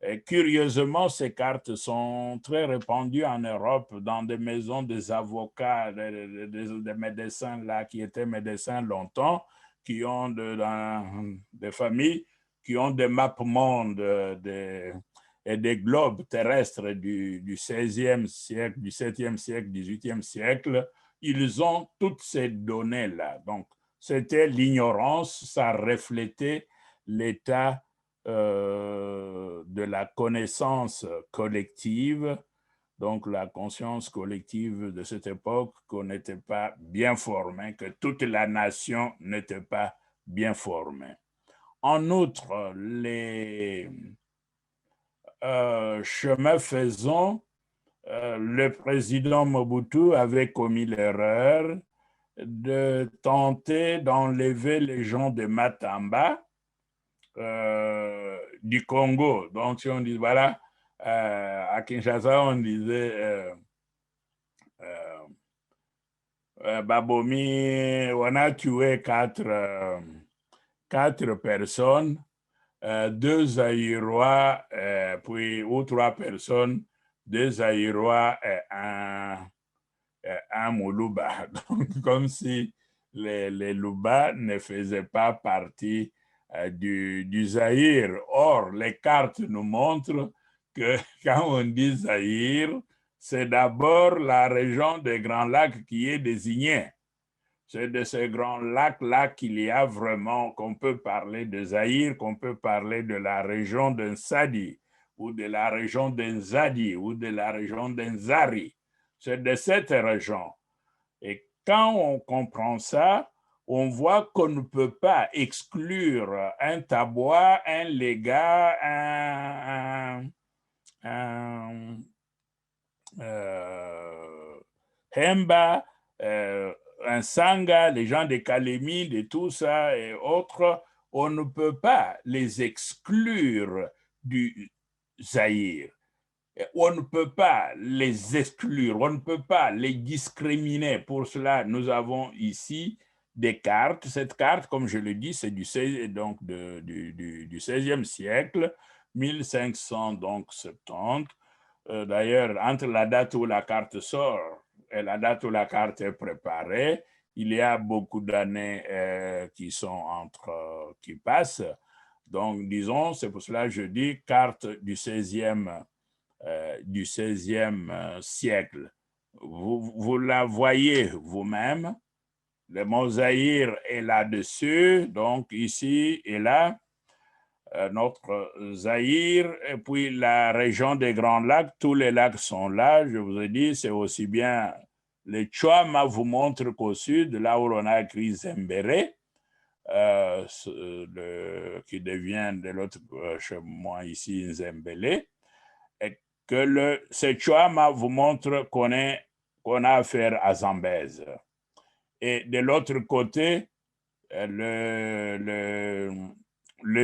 S2: Et curieusement, ces cartes sont très répandues en Europe dans des maisons des avocats, des médecins là, qui étaient médecins longtemps, qui ont des familles qui ont des maps monde et des globes terrestres du 16e siècle, du 7e siècle, 18e siècle. Ils ont toutes ces données-là. Donc, c'était l'ignorance, ça reflétait l'état de la connaissance collective, donc la conscience collective de cette époque, qu'on n'était pas bien formé, que toute la nation n'était pas bien formée. En outre, les chemins faisant, le président Mobutu avait commis l'erreur de tenter d'enlever les gens de Matamba, du Congo. Donc, si on dit, voilà, à Kinshasa, on disait Babomi, on a tué quatre personnes, 2 Zaïrois, puis ou 3 personnes, 2 Zaïrois et un Moulouba. Donc, comme si les Louba ne faisaient pas partie du Zaïre. Or, les cartes nous montrent que quand on dit Zaïre, c'est d'abord la région des Grands Lacs qui est désignée. C'est de ces grands lacs-là qu'il y a vraiment, qu'on peut parler de Zaïre, qu'on peut parler de la région d'Nsadi, ou de la région d'Nzadi, ou de la région d'Nzari. C'est de cette région. Et quand on comprend ça, on voit qu'on ne peut pas exclure un Tabois, un Lega, un Hemba, un Sanga, les gens de Kalemi, de tout ça et autres, on ne peut pas les exclure du Zaïre. On ne peut pas les exclure, on ne peut pas les discriminer. Pour cela, nous avons ici des cartes. Cette carte, comme je le dis, c'est du 16e siècle, 1570. D'ailleurs, entre la date où la carte sort et la date où la carte est préparée, il y a beaucoup d'années qui passent. Donc, disons, c'est pour cela que je dis carte du 16e siècle. Vous la voyez vous-même. Le mot Zaïre est là-dessus, donc ici et là. Notre Zaïre, et puis la région des Grands Lacs, tous les lacs sont là. Je vous ai dit, c'est aussi bien le Chouama vous montre qu'au sud, là où on a écrit Zembere, qui devient de l'autre chez moi ici Zembele, et que ce Chouama vous montre qu'on est qu'on a affaire à Zambèze. Et de l'autre côté, le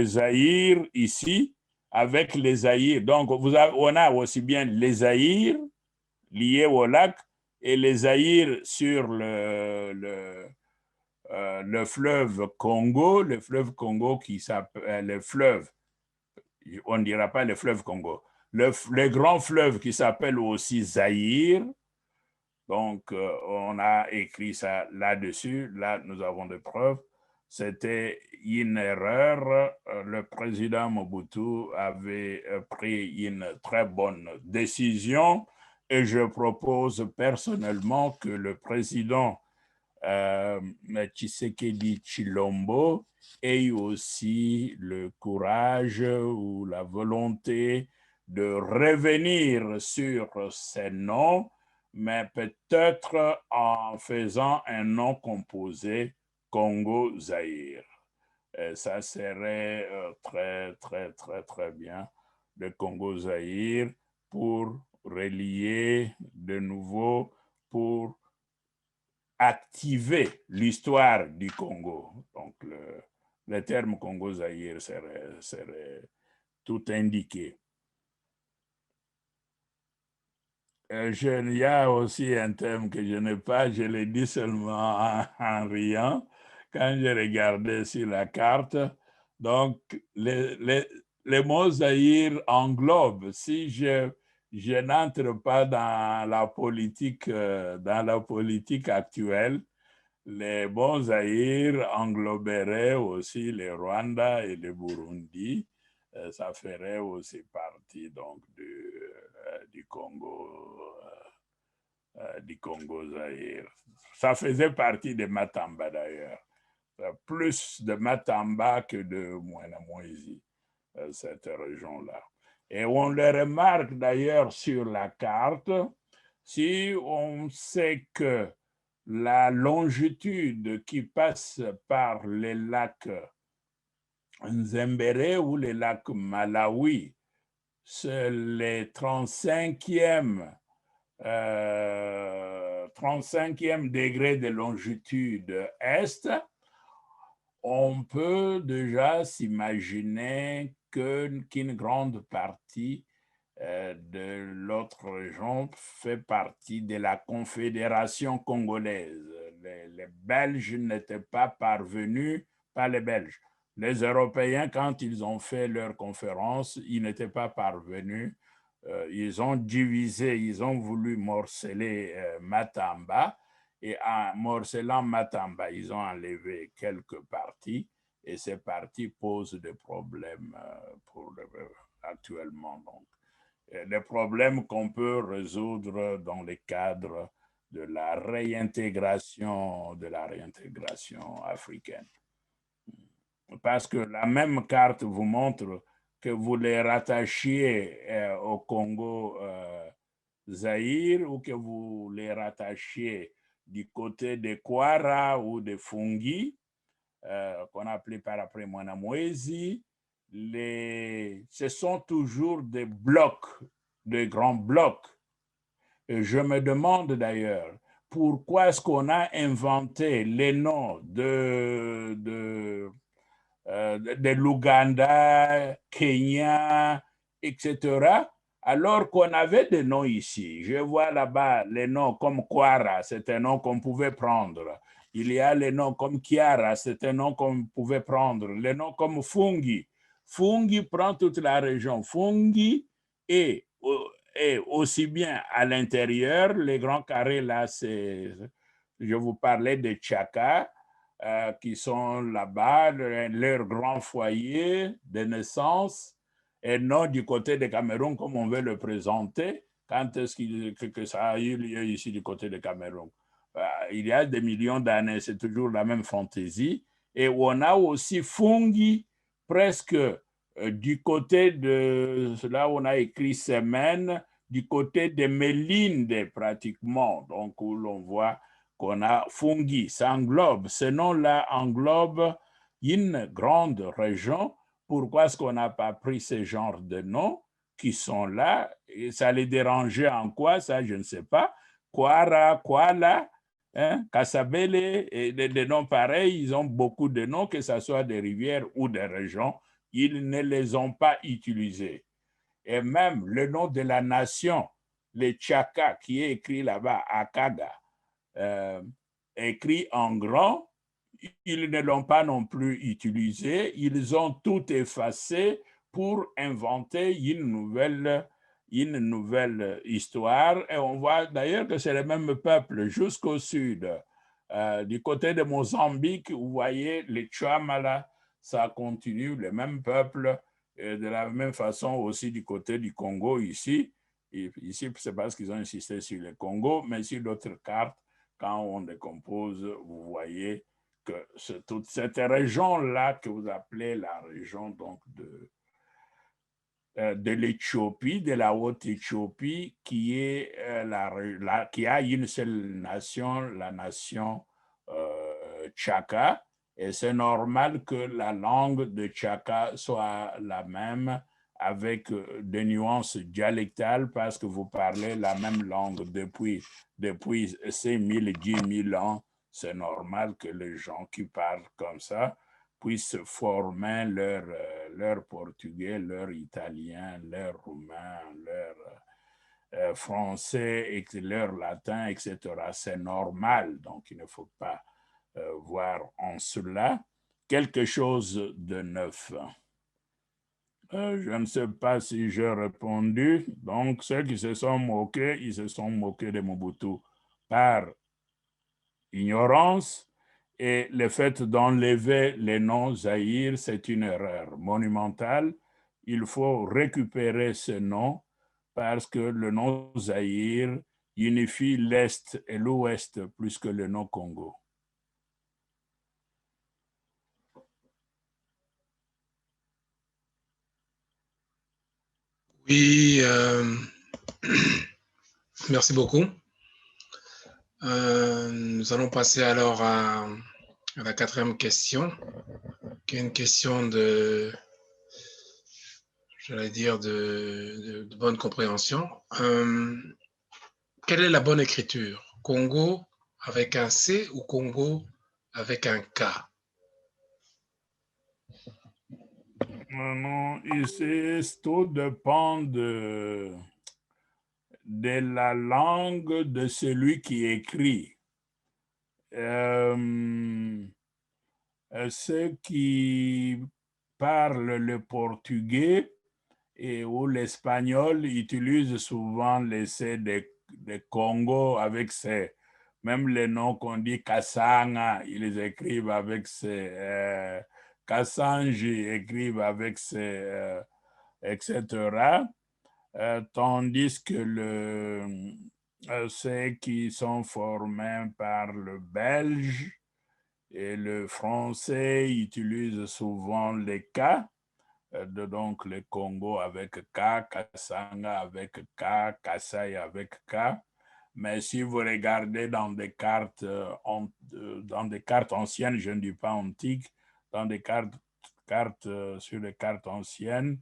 S2: Zaïre ici, avec les Zaïre. Donc, on a aussi bien les Zaïre liés au lac et les Zaïre sur le fleuve Congo, qui s'appelle le fleuve, on ne dira pas le fleuve Congo, le grand fleuve qui s'appelle aussi Zaïre. Donc, on a écrit ça là-dessus. Là, nous avons des preuves. C'était une erreur. Le président Mobutu avait pris une très bonne décision et je propose personnellement que le président Tshisekedi Tshilombo ait aussi le courage ou la volonté de revenir sur ces noms, mais peut-être en faisant un nom composé Congo-Zaïre. Ça serait très, très, très, très bien, le Congo-Zaïre, pour relier de nouveau, pour activer l'histoire du Congo. Donc, le terme Congo-Zaïre serait tout indiqué. Il y a aussi un terme que je n'ai pas, je l'ai dit seulement en riant, quand j'ai regardé sur la carte. Donc, les mots Zaïre englobent. Si je n'entre pas dans la politique actuelle, les mots Zaïre engloberaient aussi le Rwanda et le Burundi. Ça ferait aussi partie donc du Congo-Zaïre. Ça faisait partie de Matamba d'ailleurs. Plus de Matamba que de Mwenamwezi, cette région-là. Et on le remarque d'ailleurs sur la carte, si on sait que la longitude qui passe par les lacs Nzembere ou les lacs Malawi, c'est les 35e degré de longitude est, on peut déjà s'imaginer qu'une grande partie de l'autre région fait partie de la Confédération congolaise. Les Belges n'étaient pas parvenus, pas les Belges. Les Européens, quand ils ont fait leur conférence, ils n'étaient pas parvenus. Ils ont divisé, ils ont voulu morceler Matamba, et en morcelant Matamba, ils ont enlevé quelques parties, et ces parties posent des problèmes actuellement. Donc, des problèmes qu'on peut résoudre dans le cadre de la réintégration africaine. Parce que la même carte vous montre que vous les rattachiez au Congo Zaïre ou que vous les rattachiez du côté de Kwara ou de Fungi, qu'on a appelé par après Mwanamwezi, ce sont toujours des blocs, de grands blocs. Et je me demande d'ailleurs, pourquoi est-ce qu'on a inventé les noms de l'Ouganda, Kenya, etc., alors qu'on avait des noms ici. Je vois là-bas les noms comme Kwara, c'est un nom qu'on pouvait prendre. Il y a les noms comme Kiara, c'est un nom qu'on pouvait prendre. Les noms comme Fungi. Fungi prend toute la région. Fungi et aussi bien à l'intérieur, les grands carrés là, je vous parlais de Tchaka, qui sont là-bas, leur grand foyer de naissance, et non du côté de Cameroun comme on veut le présenter. Quand est-ce que ça a eu lieu ici du côté de Cameroun? Il y a des millions d'années, c'est toujours la même fantaisie. Et on a aussi Fungi, presque du côté de, là on a écrit Semaine, du côté de Mélinde pratiquement, donc où l'on voit qu'on a Fungi, ça englobe, ce nom-là englobe une grande région. Pourquoi est-ce qu'on n'a pas pris ce genre de noms qui sont là? Et ça les dérangeait en quoi? Ça, je ne sais pas. Kwara, Kuala, hein, Kasabele, et des noms pareils, ils ont beaucoup de noms, que ce soit des rivières ou des régions, ils ne les ont pas utilisés. Et même le nom de la nation, les Tchaka, qui est écrit là-bas, Akaga, écrit en grand, ils ne l'ont pas non plus utilisé, ils ont tout effacé pour inventer une nouvelle histoire. Et on voit d'ailleurs que c'est le même peuple jusqu'au sud. Du côté de Mozambique, vous voyez les Tchamala, ça continue, le même peuple. Et de la même façon aussi du côté du Congo ici. Et ici, c'est parce qu'ils ont insisté sur le Congo, mais sur d'autres cartes, quand on décompose, vous voyez que toute cette région-là que vous appelez la région donc de l'Éthiopie, de la Haute-Éthiopie, qui a une seule nation, la nation Tchaka, et c'est normal que la langue de Tchaka soit la même avec des nuances dialectales parce que vous parlez la même langue depuis ces 1000, 10 000 ans. C'est normal que les gens qui parlent comme ça puissent former leur portugais, leur italien, leur roumain, leur français, leur latin, etc. C'est normal, donc il ne faut pas voir en cela quelque chose de neuf. Je ne sais pas si j'ai répondu. Donc, ceux qui se sont moqués, ils se sont moqués de Mobutu par ignorance, et le fait d'enlever les noms Zaïre, c'est une erreur monumentale. Il faut récupérer ce nom parce que le nom Zaïre unifie l'Est et l'Ouest plus que le nom Congo.
S1: Oui, merci beaucoup. Nous allons passer alors à la quatrième question, qui est une question de, j'allais dire, de bonne compréhension. Quelle est la bonne écriture? Congo avec un C ou Congo avec un K?
S2: Non, ici, tout dépend de la langue de celui qui écrit. Ceux qui parlent le portugais ou l'espagnol utilisent souvent les C de Congo avec C. Même les noms qu'on dit Kasanga, ils écrivent avec C. Kassanji écrivent avec C, etc. Tandis que ceux qui sont formés par le belge et le français utilisent souvent les K, donc le Congo avec K, Kasanga avec K, Kasai avec K. Mais si vous regardez dans des cartes anciennes, je ne dis pas antiques, dans des cartes sur les cartes anciennes,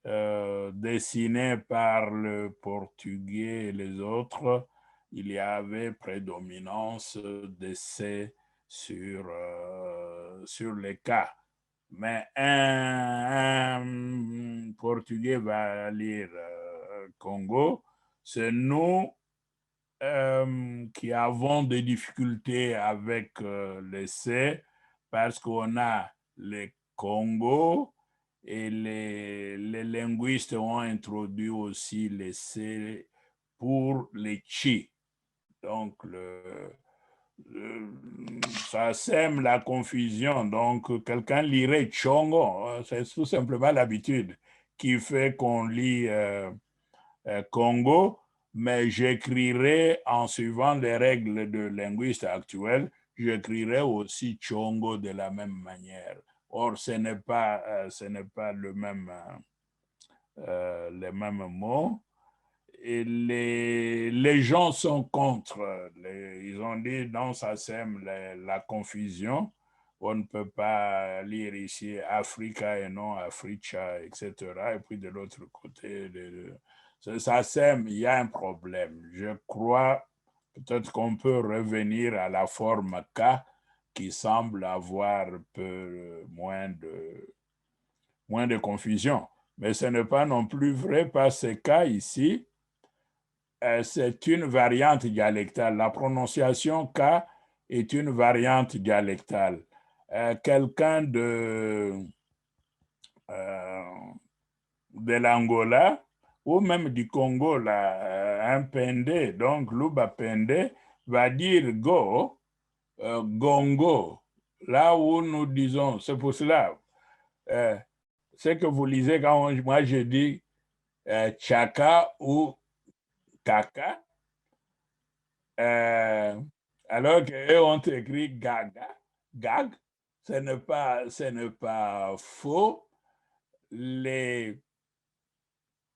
S2: dessinées par le portugais et les autres, il y avait prédominance de C sur les cas. Mais un portugais va lire Congo. C'est nous qui avons des difficultés avec les C parce qu'on a les Congo et les linguistes ont introduit aussi les C pour les Chi. Donc, ça sème la confusion. Donc, quelqu'un lirait Chongo, c'est tout simplement l'habitude qui fait qu'on lit Congo, mais j'écrirai en suivant les règles de linguiste actuels, j'écrirai aussi Chongo de la même manière. Or, ce n'est pas le même, les mêmes mots. Et les gens sont contre. Ils ont dit non, ça sème la confusion. On ne peut pas lire ici Africa et non Africa, etc. Et puis de l'autre côté, ça sème, il y a un problème. Je crois peut-être qu'on peut revenir à la forme K qui semble avoir peu moins de confusion. Mais ce n'est pas non plus vrai parce que K ici, c'est une variante dialectale. La prononciation K est une variante dialectale. Quelqu'un de l'Angola ou même du Congo, là, un Pendé, donc Luba Pendé, va dire go, gongo, là où nous disons, c'est pour cela, ce que vous lisez quand moi je dis chaka ou kaka, alors qu'eux ont écrit gaga, gag, ce n'est pas faux.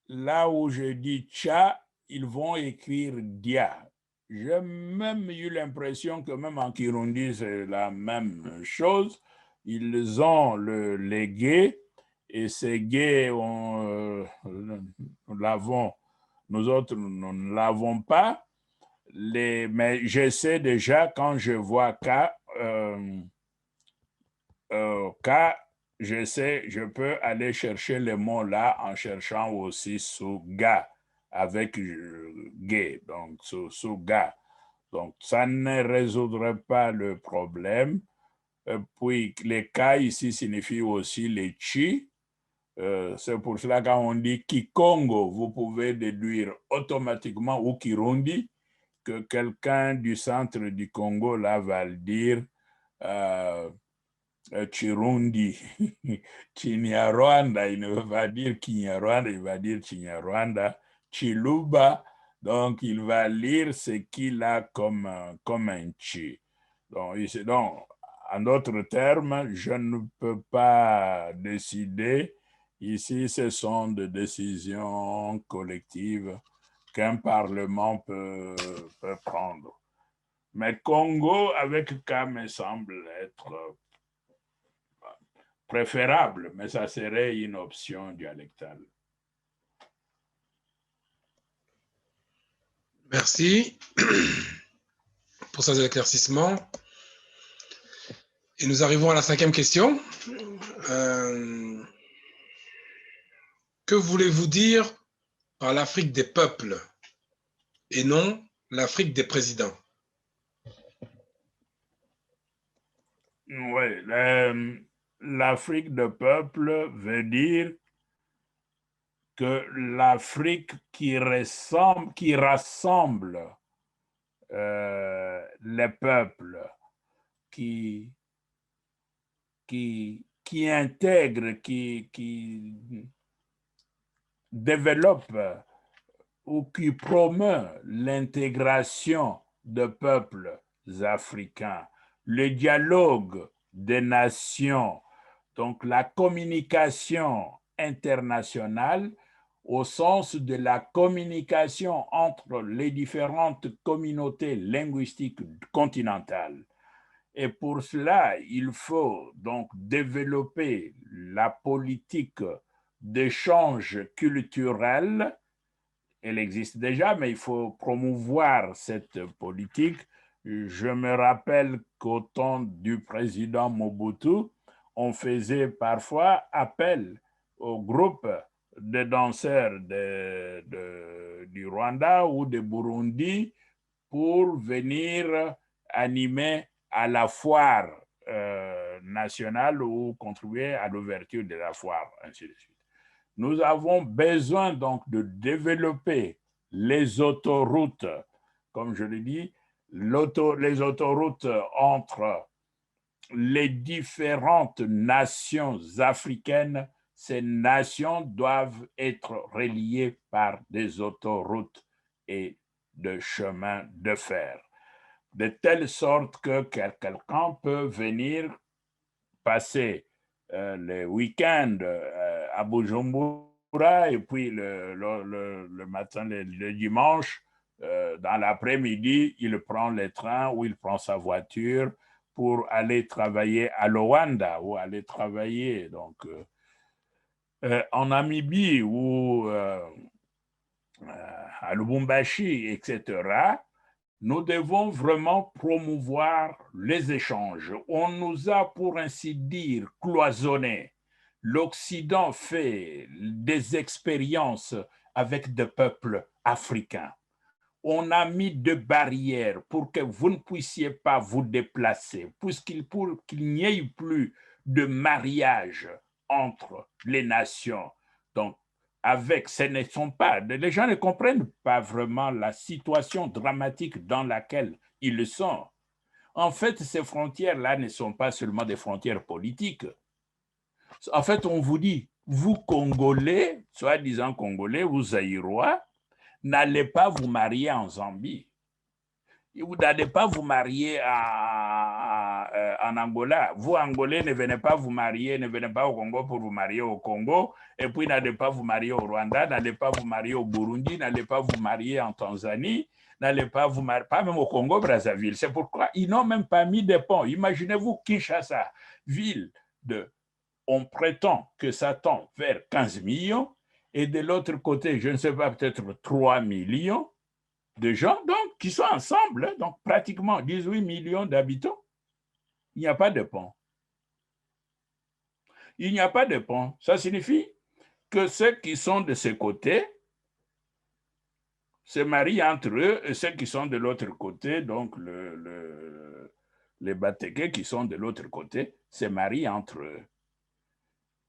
S2: Là où je dis cha, ils vont écrire dia. J'ai même eu l'impression que même en Kirundi, c'est la même chose. Ils ont les guets, et ces guets, nous autres, nous ne l'avons pas. Mais je sais déjà, quand je vois K, je peux aller chercher le mot là en cherchant aussi sous ga avec gay, donc sous ga. Donc, ça ne résoudrait pas le problème. Puis, les K ici signifient aussi les chi. C'est pour cela quand on dit Kikongo, vous pouvez déduire automatiquement, ou Kirundi, que quelqu'un du centre du Congo là va le dire Chirundi, Chinyarwanda, il ne veut pas dire Kinyarwanda, il va dire Chinyarwanda, Chiluba, donc il va lire ce qu'il a comme un chi. Donc, en d'autres termes, je ne peux pas décider. Ici, ce sont des décisions collectives qu'un parlement peut prendre. Mais Congo avec K me semble être préférable, mais ça serait une option dialectale.
S1: Merci pour ces éclaircissements. Et nous arrivons à la 5e question. Que voulez-vous dire par l'Afrique des peuples et non l'Afrique des présidents?
S2: Oui, l'Afrique des peuples veut dire que l'Afrique qui rassemble les peuples, qui intègre, qui développe ou qui promeut l'intégration de peuples africains, le dialogue des nations, donc la communication internationale au sens de la communication entre les différentes communautés linguistiques continentales. Et pour cela, il faut donc développer la politique d'échange culturel. Elle existe déjà, mais il faut promouvoir cette politique. Je me rappelle qu'au temps du président Mobutu, on faisait parfois appel au groupe de danseurs du Rwanda ou de Burundi pour venir animer à la foire nationale ou contribuer à l'ouverture de la foire, ainsi de suite. Nous avons besoin donc de développer les autoroutes, comme je l'ai dit, les autoroutes entre les différentes nations africaines. Ces nations doivent être reliées par des autoroutes et de chemins de fer, de telle sorte que quelqu'un peut venir passer le week-end à Bujumbura et puis le matin, le dimanche, dans l'après-midi, il prend le train ou il prend sa voiture pour aller travailler à Luanda ou aller travailler donc, en Namibie ou à Lubumbashi, etc. nous devons vraiment promouvoir les échanges. On nous a, pour ainsi dire, cloisonnés. L'Occident fait des expériences avec des peuples africains. On a mis des barrières pour que vous ne puissiez pas vous déplacer, pour qu'il n'y ait plus de mariage entre les nations. Donc, ce ne sont pas, les gens ne comprennent pas vraiment la situation dramatique dans laquelle ils sont. En fait, ces frontières-là ne sont pas seulement des frontières politiques. En fait, on vous dit, vous Congolais, soi-disant Congolais, vous Zaïrois, n'allez pas vous marier en Zambie. Vous n'allez pas vous marier en Angola. Vous, Angolais, ne venez pas vous marier, ne venez pas au Congo pour vous marier au Congo, et puis n'allez pas vous marier au Rwanda, n'allez pas vous marier au Burundi, n'allez pas vous marier en Tanzanie, n'allez pas vous marier, pas même au Congo-Brazzaville. C'est pourquoi ils n'ont même pas mis de ponts. Imaginez-vous Kinshasa, ville on prétend que ça tend vers 15 millions, et de l'autre côté, je ne sais pas, peut-être 3 millions de gens donc, qui sont ensemble, donc pratiquement 18 millions d'habitants. Il n'y a pas de pont. Il n'y a pas de pont. Ça signifie que ceux qui sont de ce côté se marient entre eux, et ceux qui sont de l'autre côté, donc les Batékés qui sont de l'autre côté, se marient entre eux.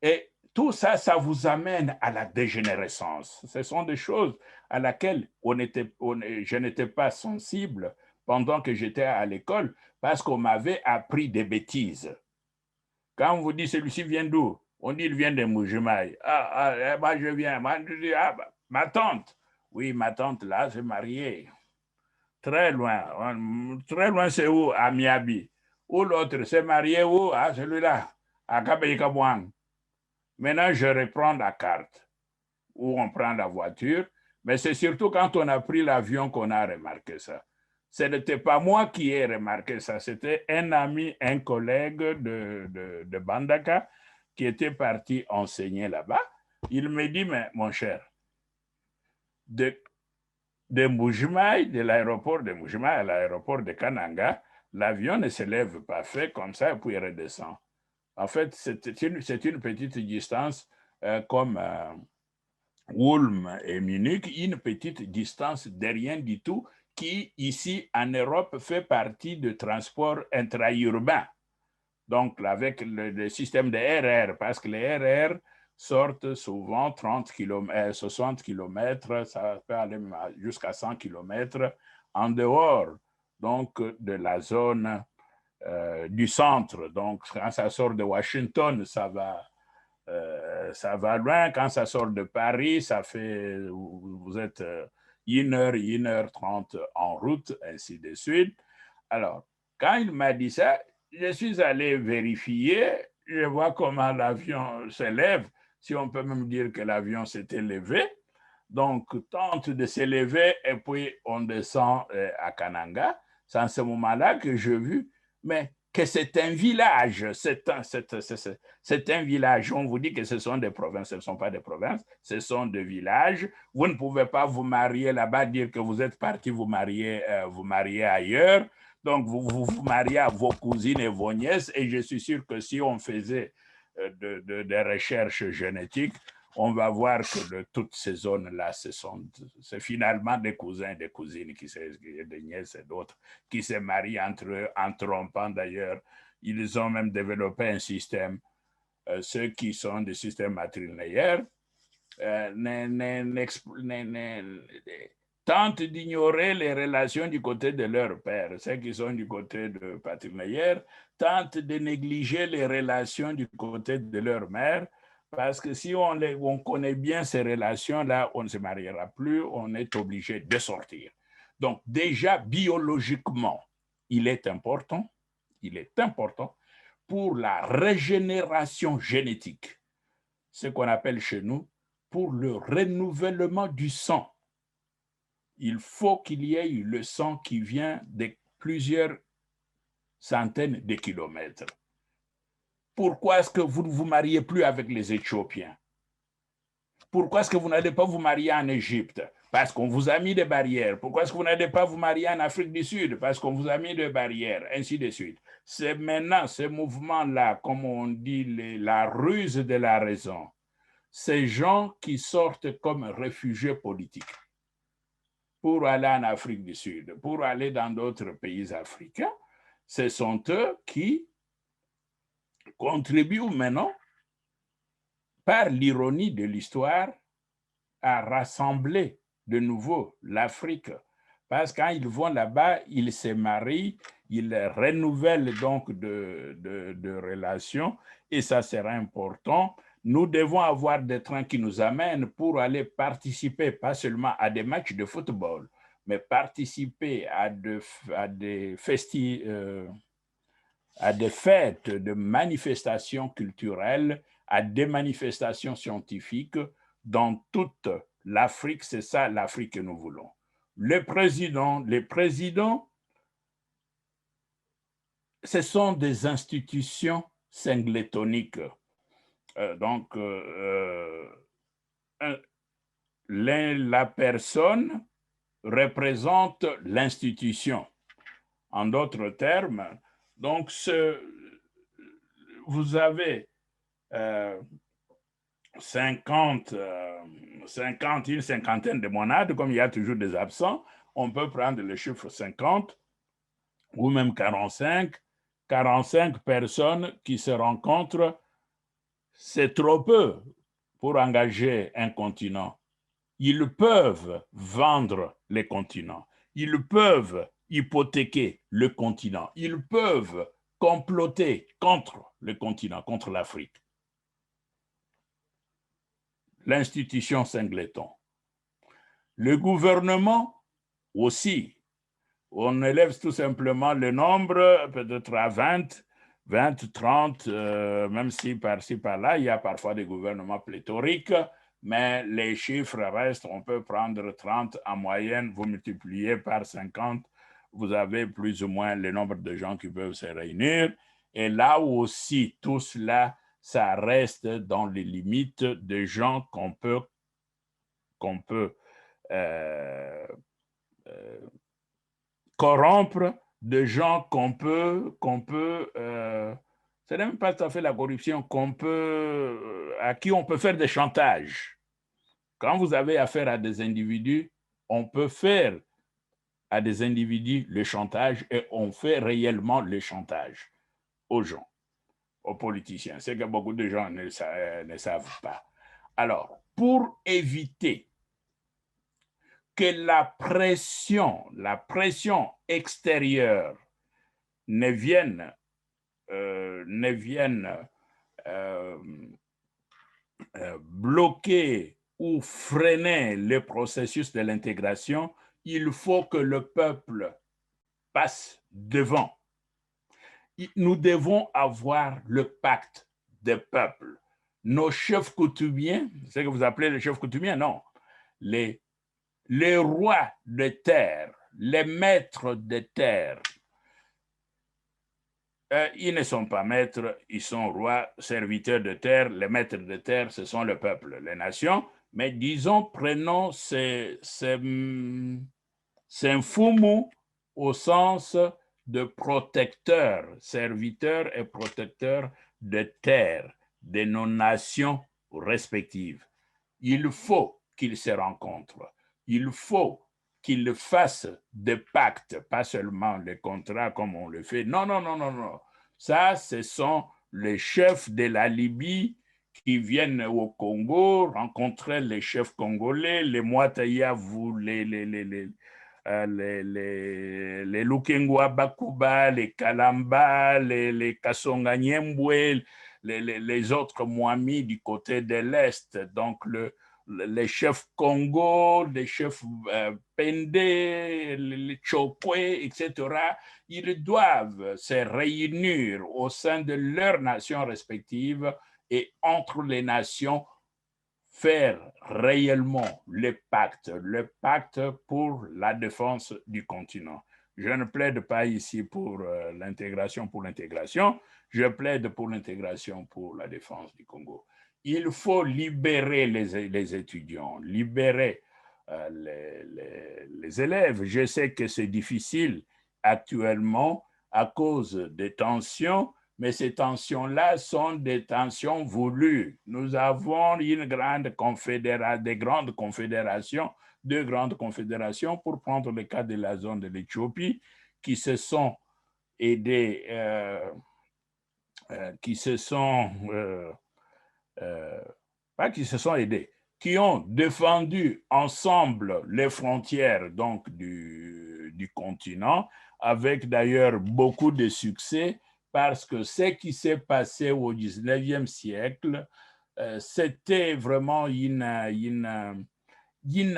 S2: Et tout ça, ça vous amène à la dégénérescence. Ce sont des choses à laquelle je n'étais pas sensible pendant que j'étais à l'école parce qu'on m'avait appris des bêtises. Quand on vous dit celui-ci vient d'où? On dit il vient de Mbuji-Mayi. Moi je viens. Moi, je dis, ma tante. Oui, ma tante là, s'est mariée. Très loin. Très loin, c'est où? À Miabi. Ou l'autre s'est marié où? Ah, celui-là, à Kabeikabouang. Maintenant, je reprends la carte ou on prend la voiture, mais c'est surtout quand on a pris l'avion qu'on a remarqué ça. Ce n'était pas moi qui ai remarqué ça, c'était un ami, un collègue de Bandaka qui était parti enseigner là-bas. Il me dit, mais mon cher, de Mbuji-Mayi, de l'aéroport de Mbuji-Mayi à l'aéroport de Kananga, l'avion ne se lève pas fait comme ça et puis il redescend. En fait, c'est une petite distance comme Ulm et Munich, une petite distance de rien du tout qui, ici en Europe, fait partie du transport intra-urbain. Donc, avec le système de RR, parce que les RR sortent souvent 60 km, ça peut aller jusqu'à 100 km en dehors donc, de la zone du centre. Donc, quand ça sort de Washington, ça va loin. Quand ça sort de Paris, ça fait, vous êtes 1h30 en route, ainsi de suite. Alors, quand il m'a dit ça, je suis allé vérifier, je vois comment l'avion s'élève, si on peut même dire que l'avion s'est élevé. Donc, tente de s'élever et puis on descend à Kananga. C'est en ce moment-là que j'ai vu, mais que c'est un village, c'est un village. On vous dit que ce sont des provinces, ce ne sont pas des provinces, ce sont des villages. Vous ne pouvez pas vous marier là-bas, dire que vous êtes parti vous marier ailleurs. Donc, vous mariez à vos cousines et vos nièces, et je suis sûr que si on faisait des recherches génétiques, on va voir que toutes ces zones-là, c'est finalement des cousins et des cousines, des nièces et d'autres, qui se marient entre eux, en trompant d'ailleurs. Ils ont même développé un système, ceux qui sont des systèmes matrilinéaires, tentent d'ignorer les relations du côté de leur père. Ceux qui sont du côté de patrilinéaire tentent de négliger les relations du côté de leur mère, parce que si on connaît bien ces relations-là, on ne se mariera plus, on est obligé de sortir. Donc déjà, biologiquement, il est important pour la régénération génétique, ce qu'on appelle chez nous, pour le renouvellement du sang. Il faut qu'il y ait le sang qui vient de plusieurs centaines de kilomètres. Pourquoi est-ce que vous ne vous mariez plus avec les Éthiopiens? Pourquoi est-ce que vous n'allez pas vous marier en Égypte? Parce qu'on vous a mis des barrières. Pourquoi est-ce que vous n'allez pas vous marier en Afrique du Sud? Parce qu'on vous a mis des barrières, ainsi de suite. C'est maintenant ce mouvement-là, comme on dit, la ruse de la raison. Ces gens qui sortent comme réfugiés politiques pour aller en Afrique du Sud, pour aller dans d'autres pays africains, ce sont eux qui contribuent maintenant, par l'ironie de l'histoire, à rassembler de nouveau l'Afrique. Parce que quand ils vont là-bas, ils se marient, ils renouvellent donc de relations, et ça sera important. Nous devons avoir des trains qui nous amènent pour aller participer, pas seulement à des matchs de football, mais participer à des fêtes, de manifestations culturelles, à des manifestations scientifiques dans toute l'Afrique. C'est ça l'Afrique que nous voulons. Les présidents, ce sont des institutions singletoniques. La personne représente l'institution. En d'autres termes, donc vous avez une cinquantaine de monades, comme il y a toujours des absents, on peut prendre le chiffre 50 ou même 45 personnes qui se rencontrent. C'est trop peu pour engager un continent. Ils peuvent vendre les continents. Ils peuvent hypothéquer le continent. Ils peuvent comploter contre le continent, contre l'Afrique. L'institution Singleton. Le gouvernement aussi. On élève tout simplement le nombre peut-être à 20, 30, même si par-ci, par-là, il y a parfois des gouvernements pléthoriques, mais les chiffres restent, on peut prendre 30 en moyenne, vous multipliez par 50, vous avez plus ou moins le nombre de gens qui peuvent se réunir. Et là aussi, tout cela, ça reste dans les limites des gens qu'on peut corrompre, de gens c'est même pas tout à fait la corruption, à qui on peut faire des chantages. Quand vous avez affaire à des individus, on peut faire à des individus le chantage, et on fait réellement le chantage aux gens, aux politiciens. C'est que beaucoup de gens ne savent pas. Alors, pour éviter que la pression extérieure ne vienne bloquer ou freiner le processus de l'intégration, il faut que le peuple passe devant. Nous devons avoir le pacte des peuples. Nos chefs coutumiers, c'est ce que vous appelez les chefs coutumiers, non, les rois de terre, les maîtres de terre, ils ne sont pas maîtres, ils sont rois, serviteurs de terre. Les maîtres de terre, ce sont le peuple, les nations. Mais disons, prenons c'est un fumu au sens de protecteur, serviteur et protecteur de terre, de nos nations respectives. Il faut qu'ils se rencontrent. Il faut qu'ils fassent des pactes, pas seulement les contrats comme on le fait. Non. Ça, ce sont les chefs de la Libye qui viennent au Congo rencontrer les chefs congolais, les Mwatayavu, les Lukengwa Bakuba, les Kalamba, les Kasonga Nyembwe, les autres Mwami du côté de l'Est. Donc, les chefs Congo, les chefs Pende, les Chokwe, etc., ils doivent se réunir au sein de leurs nations respectives et entre les nations faire réellement le pacte pour la défense du continent. Je ne plaide pas ici pour l'intégration, je plaide pour l'intégration pour la défense du Congo. Il faut libérer les étudiants, libérer les élèves. Je sais que c'est difficile actuellement à cause des tensions, mais ces tensions-là sont des tensions voulues. Nous avons une grande des grandes confédérations, deux grandes confédérations, pour prendre le cas de la zone de l'Éthiopie, qui se sont aidés, pas qui se sont aidés, qui ont défendu ensemble les frontières donc du continent, avec d'ailleurs beaucoup de succès, parce que ce qui s'est passé au 19e siècle, c'était vraiment une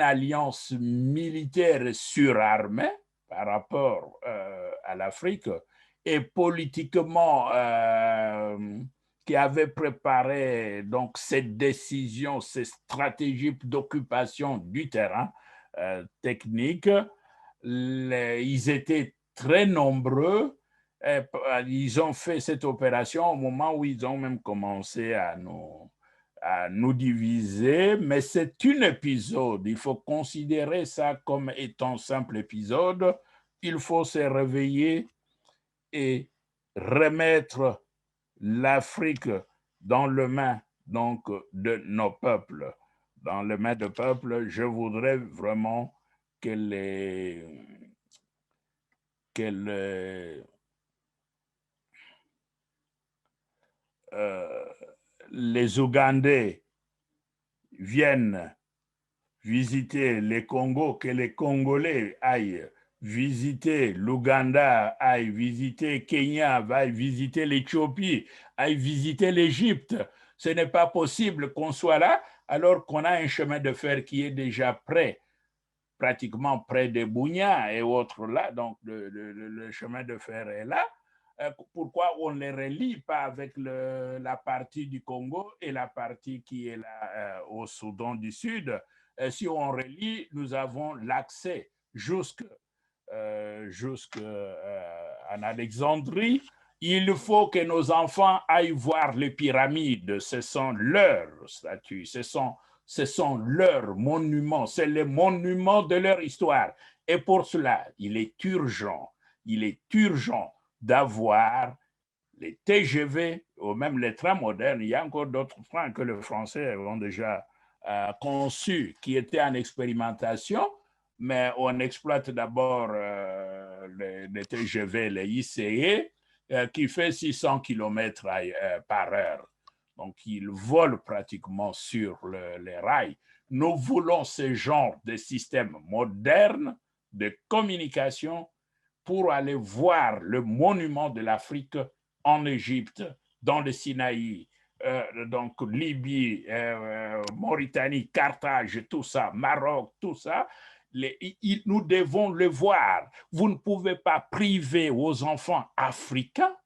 S2: alliance militaire surarmée par rapport à l'Afrique, et politiquement qui avait préparé donc cette décision, ces stratégies d'occupation du terrain technique. Ils étaient très nombreux. Ils ont fait cette opération au moment où ils ont même commencé à nous diviser, mais c'est un épisode. Il faut considérer ça comme étant simple épisode. Il faut se réveiller et remettre l'Afrique dans les mains donc de nos peuples. Dans les mains de peuples, je voudrais vraiment que les Ougandais viennent visiter les Congos, que les Congolais aillent visiter l'Ouganda, aillent visiter Kenya, aillent visiter l'Éthiopie, aillent visiter l'Égypte. Ce n'est pas possible qu'on soit là alors qu'on a un chemin de fer qui est déjà prêt, pratiquement près de Bunia et autres là, donc le chemin de fer est là. Pourquoi on ne les relie pas avec la partie du Congo et la partie qui est là au Soudan du Sud? Si on relie, nous avons l'accès jusqu'en Alexandrie. Il faut que nos enfants aillent voir les pyramides. Ce sont leurs statues, ce sont leurs monuments, c'est les monuments de leur histoire. Et pour cela, il est urgent d'avoir les TGV ou même les trains modernes. Il y a encore d'autres trains que les Français ont déjà conçus, qui étaient en expérimentation, mais on exploite d'abord les TGV, les ICE, qui fait 600 km par heure. Donc, ils volent pratiquement sur les rails. Nous voulons ce genre de système moderne de communication pour aller voir le monument de l'Afrique en Égypte, dans le Sinaï, donc Libye, Mauritanie, Carthage, tout ça, Maroc, tout ça. Nous devons le voir. Vous ne pouvez pas priver aux enfants africains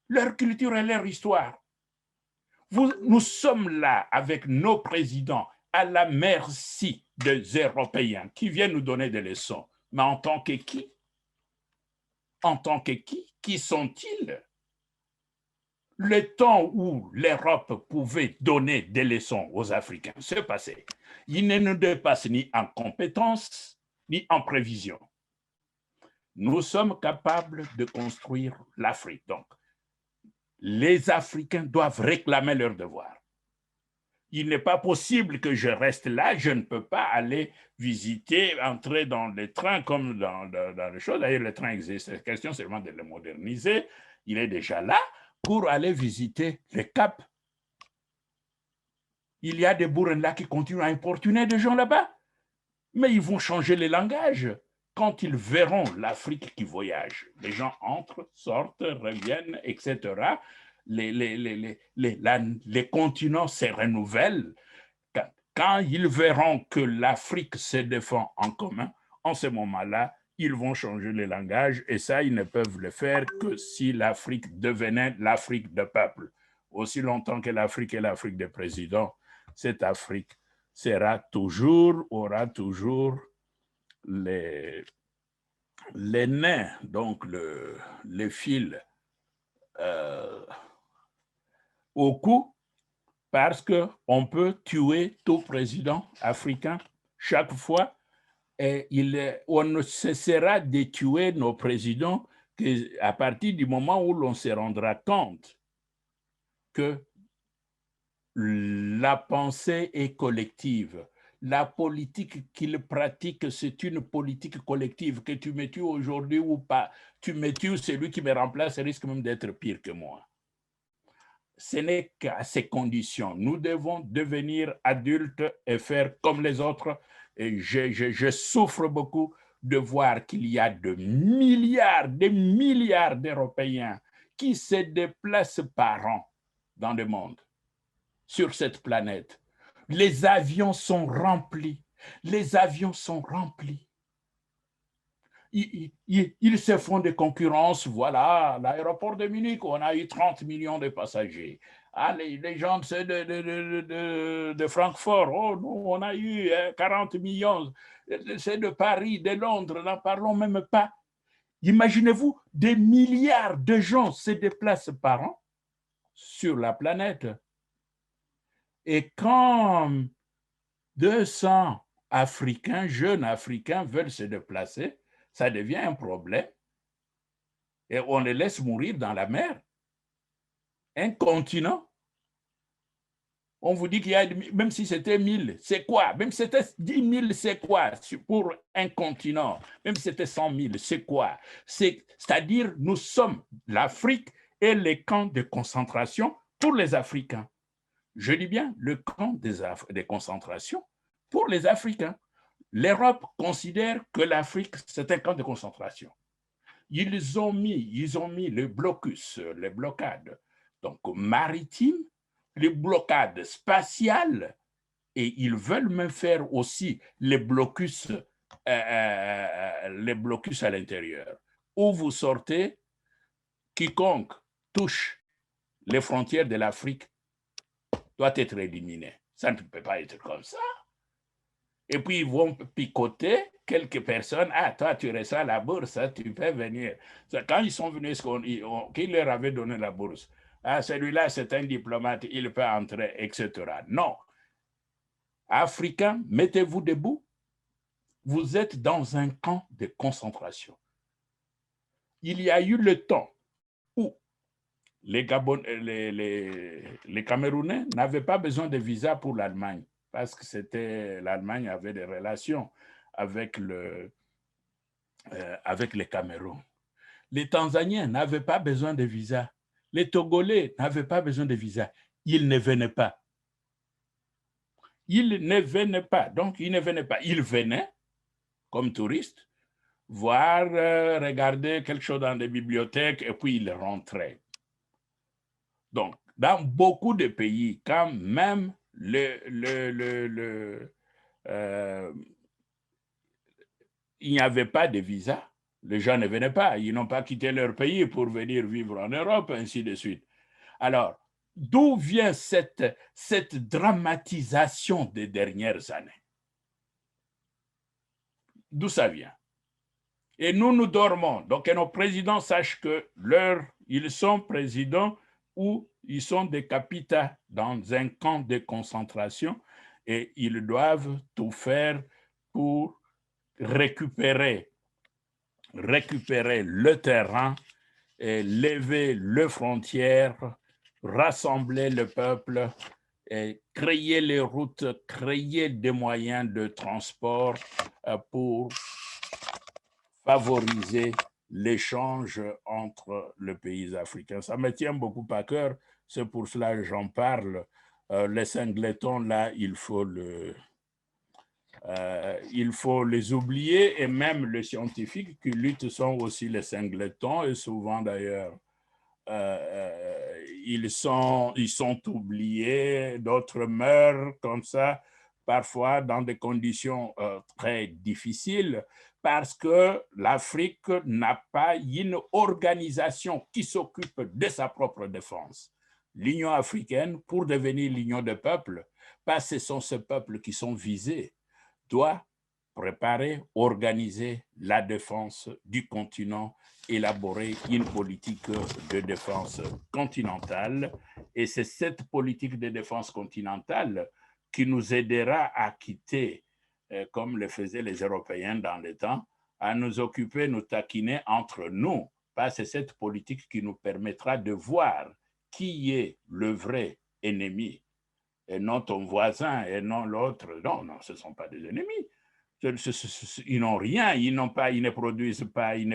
S2: leur culture et leur histoire. Nous sommes là avec nos présidents à la merci des Européens qui viennent nous donner des leçons. Mais en tant que qui? En tant que qui? Qui sont-ils? Le temps où l'Europe pouvait donner des leçons aux Africains, c'est passé. Il ne nous dépasse ni en compétences, ni en prévision. Nous sommes capables de construire l'Afrique. Donc, les Africains doivent réclamer leurs devoirs. Il n'est pas possible que je reste là, je ne peux pas aller visiter, entrer dans les trains comme dans les choses. D'ailleurs, les trains existent, c'est question seulement de les moderniser. Il est déjà là pour aller visiter les caps. Il y a des Burundais qui continuent à importuner des gens là-bas, mais ils vont changer les langages quand ils verront l'Afrique qui voyage. Les gens entrent, sortent, reviennent, etc. Les continents se renouvellent. Quand ils verront que l'Afrique se défend en commun, en ce moment-là, ils vont changer le langage, et ça, ils ne peuvent le faire que si l'Afrique devenait l'Afrique de peuple. Aussi longtemps que l'Afrique est l'Afrique des présidents, cette Afrique aura toujours les nains, donc les fils au cou, parce qu'on peut tuer tout président africain chaque fois, on ne cessera de tuer nos présidents qu'à partir du moment où l'on se rendra compte que la pensée est collective. La politique qu'ils pratiquent, c'est une politique collective. Que tu me tues aujourd'hui ou pas, tu me tues, celui qui me remplace risque même d'être pire que moi. Ce n'est qu'à ces conditions. Nous devons devenir adultes et faire comme les autres. Et je souffre beaucoup de voir qu'il y a des milliards d'Européens qui se déplacent par an dans le monde, sur cette planète. Les avions sont remplis. Les avions sont remplis. Ils se font des concurrences. Voilà, l'aéroport de Munich, on a eu 30 millions de passagers. Ah, les gens de Francfort, oh, nous, on a eu 40 millions. C'est de Paris, de Londres, n'en parlons même pas. Imaginez-vous, des milliards de gens se déplacent par an sur la planète. Et quand 200 Africains, jeunes Africains veulent se déplacer, ça devient un problème. Et on les laisse mourir dans la mer. Un continent. On vous dit qu'il y a, même si c'était 1000, c'est quoi? Même si c'était 10 000, c'est quoi pour un continent? Même si c'était 100 000, c'est quoi? C'est-à-dire, nous sommes l'Afrique et les camps de concentration pour les Africains. Je dis bien le camp des concentrations pour les Africains. L'Europe considère que l'Afrique, c'est un camp de concentration. Ils ont mis le blocus, les blocades donc maritimes, les blocades spatiales, et ils veulent même faire aussi les blocus à l'intérieur. Où vous sortez, quiconque touche les frontières de l'Afrique doit être éliminé. Ça ne peut pas être comme ça. Et puis, ils vont picoter quelques personnes. Ah, toi, tu reçois la bourse, tu peux venir. Quand ils sont venus, qui leur avait donné la bourse? Ah, celui-là, c'est un diplomate, il peut entrer, etc. Non. Africains, mettez-vous debout. Vous êtes dans un camp de concentration. Il y a eu le temps où les Camerounais n'avaient pas besoin de visa pour l'Allemagne, parce que l'Allemagne avait des relations avec le Cameroun. Les Tanzaniens n'avaient pas besoin de visa. Les Togolais n'avaient pas besoin de visa. Ils ne venaient pas. Ils ne venaient pas. Donc, ils ne venaient pas. Ils venaient comme touristes, voir, regarder quelque chose dans des bibliothèques, et puis ils rentraient. Donc, dans beaucoup de pays, quand même il n'y avait pas de visa, les gens ne venaient pas, ils n'ont pas quitté leur pays pour venir vivre en Europe, ainsi de suite. Alors, d'où vient cette dramatisation des dernières années? D'où ça vient? Et nous dormons. Donc, que nos présidents sachent que ils sont présidents ou ils sont des capitans dans un camp de concentration et ils doivent tout faire pour récupérer le terrain, et lever les frontières, rassembler le peuple, et créer les routes, créer des moyens de transport pour favoriser l'échange entre les pays africains. Ça me tient beaucoup à cœur, c'est pour cela que j'en parle. Les singletons, là, il faut les oublier, et même les scientifiques qui luttent sont aussi les singletons, et souvent d'ailleurs, ils sont oubliés, d'autres meurent comme ça, parfois dans des conditions très difficiles, parce que l'Afrique n'a pas une organisation qui s'occupe de sa propre défense. L'Union africaine, pour devenir l'Union des peuples, parce que ce sont ces peuples qui sont visés, doit préparer, organiser la défense du continent, élaborer une politique de défense continentale. Et c'est cette politique de défense continentale qui nous aidera à quitter comme le faisaient les Européens dans le temps, à nous occuper, nous taquiner entre nous. Parce que c'est cette politique qui nous permettra de voir qui est le vrai ennemi et non ton voisin et non l'autre. Non, non, ce ne sont pas des ennemis. Ils n'ont rien, ils ne produisent pas des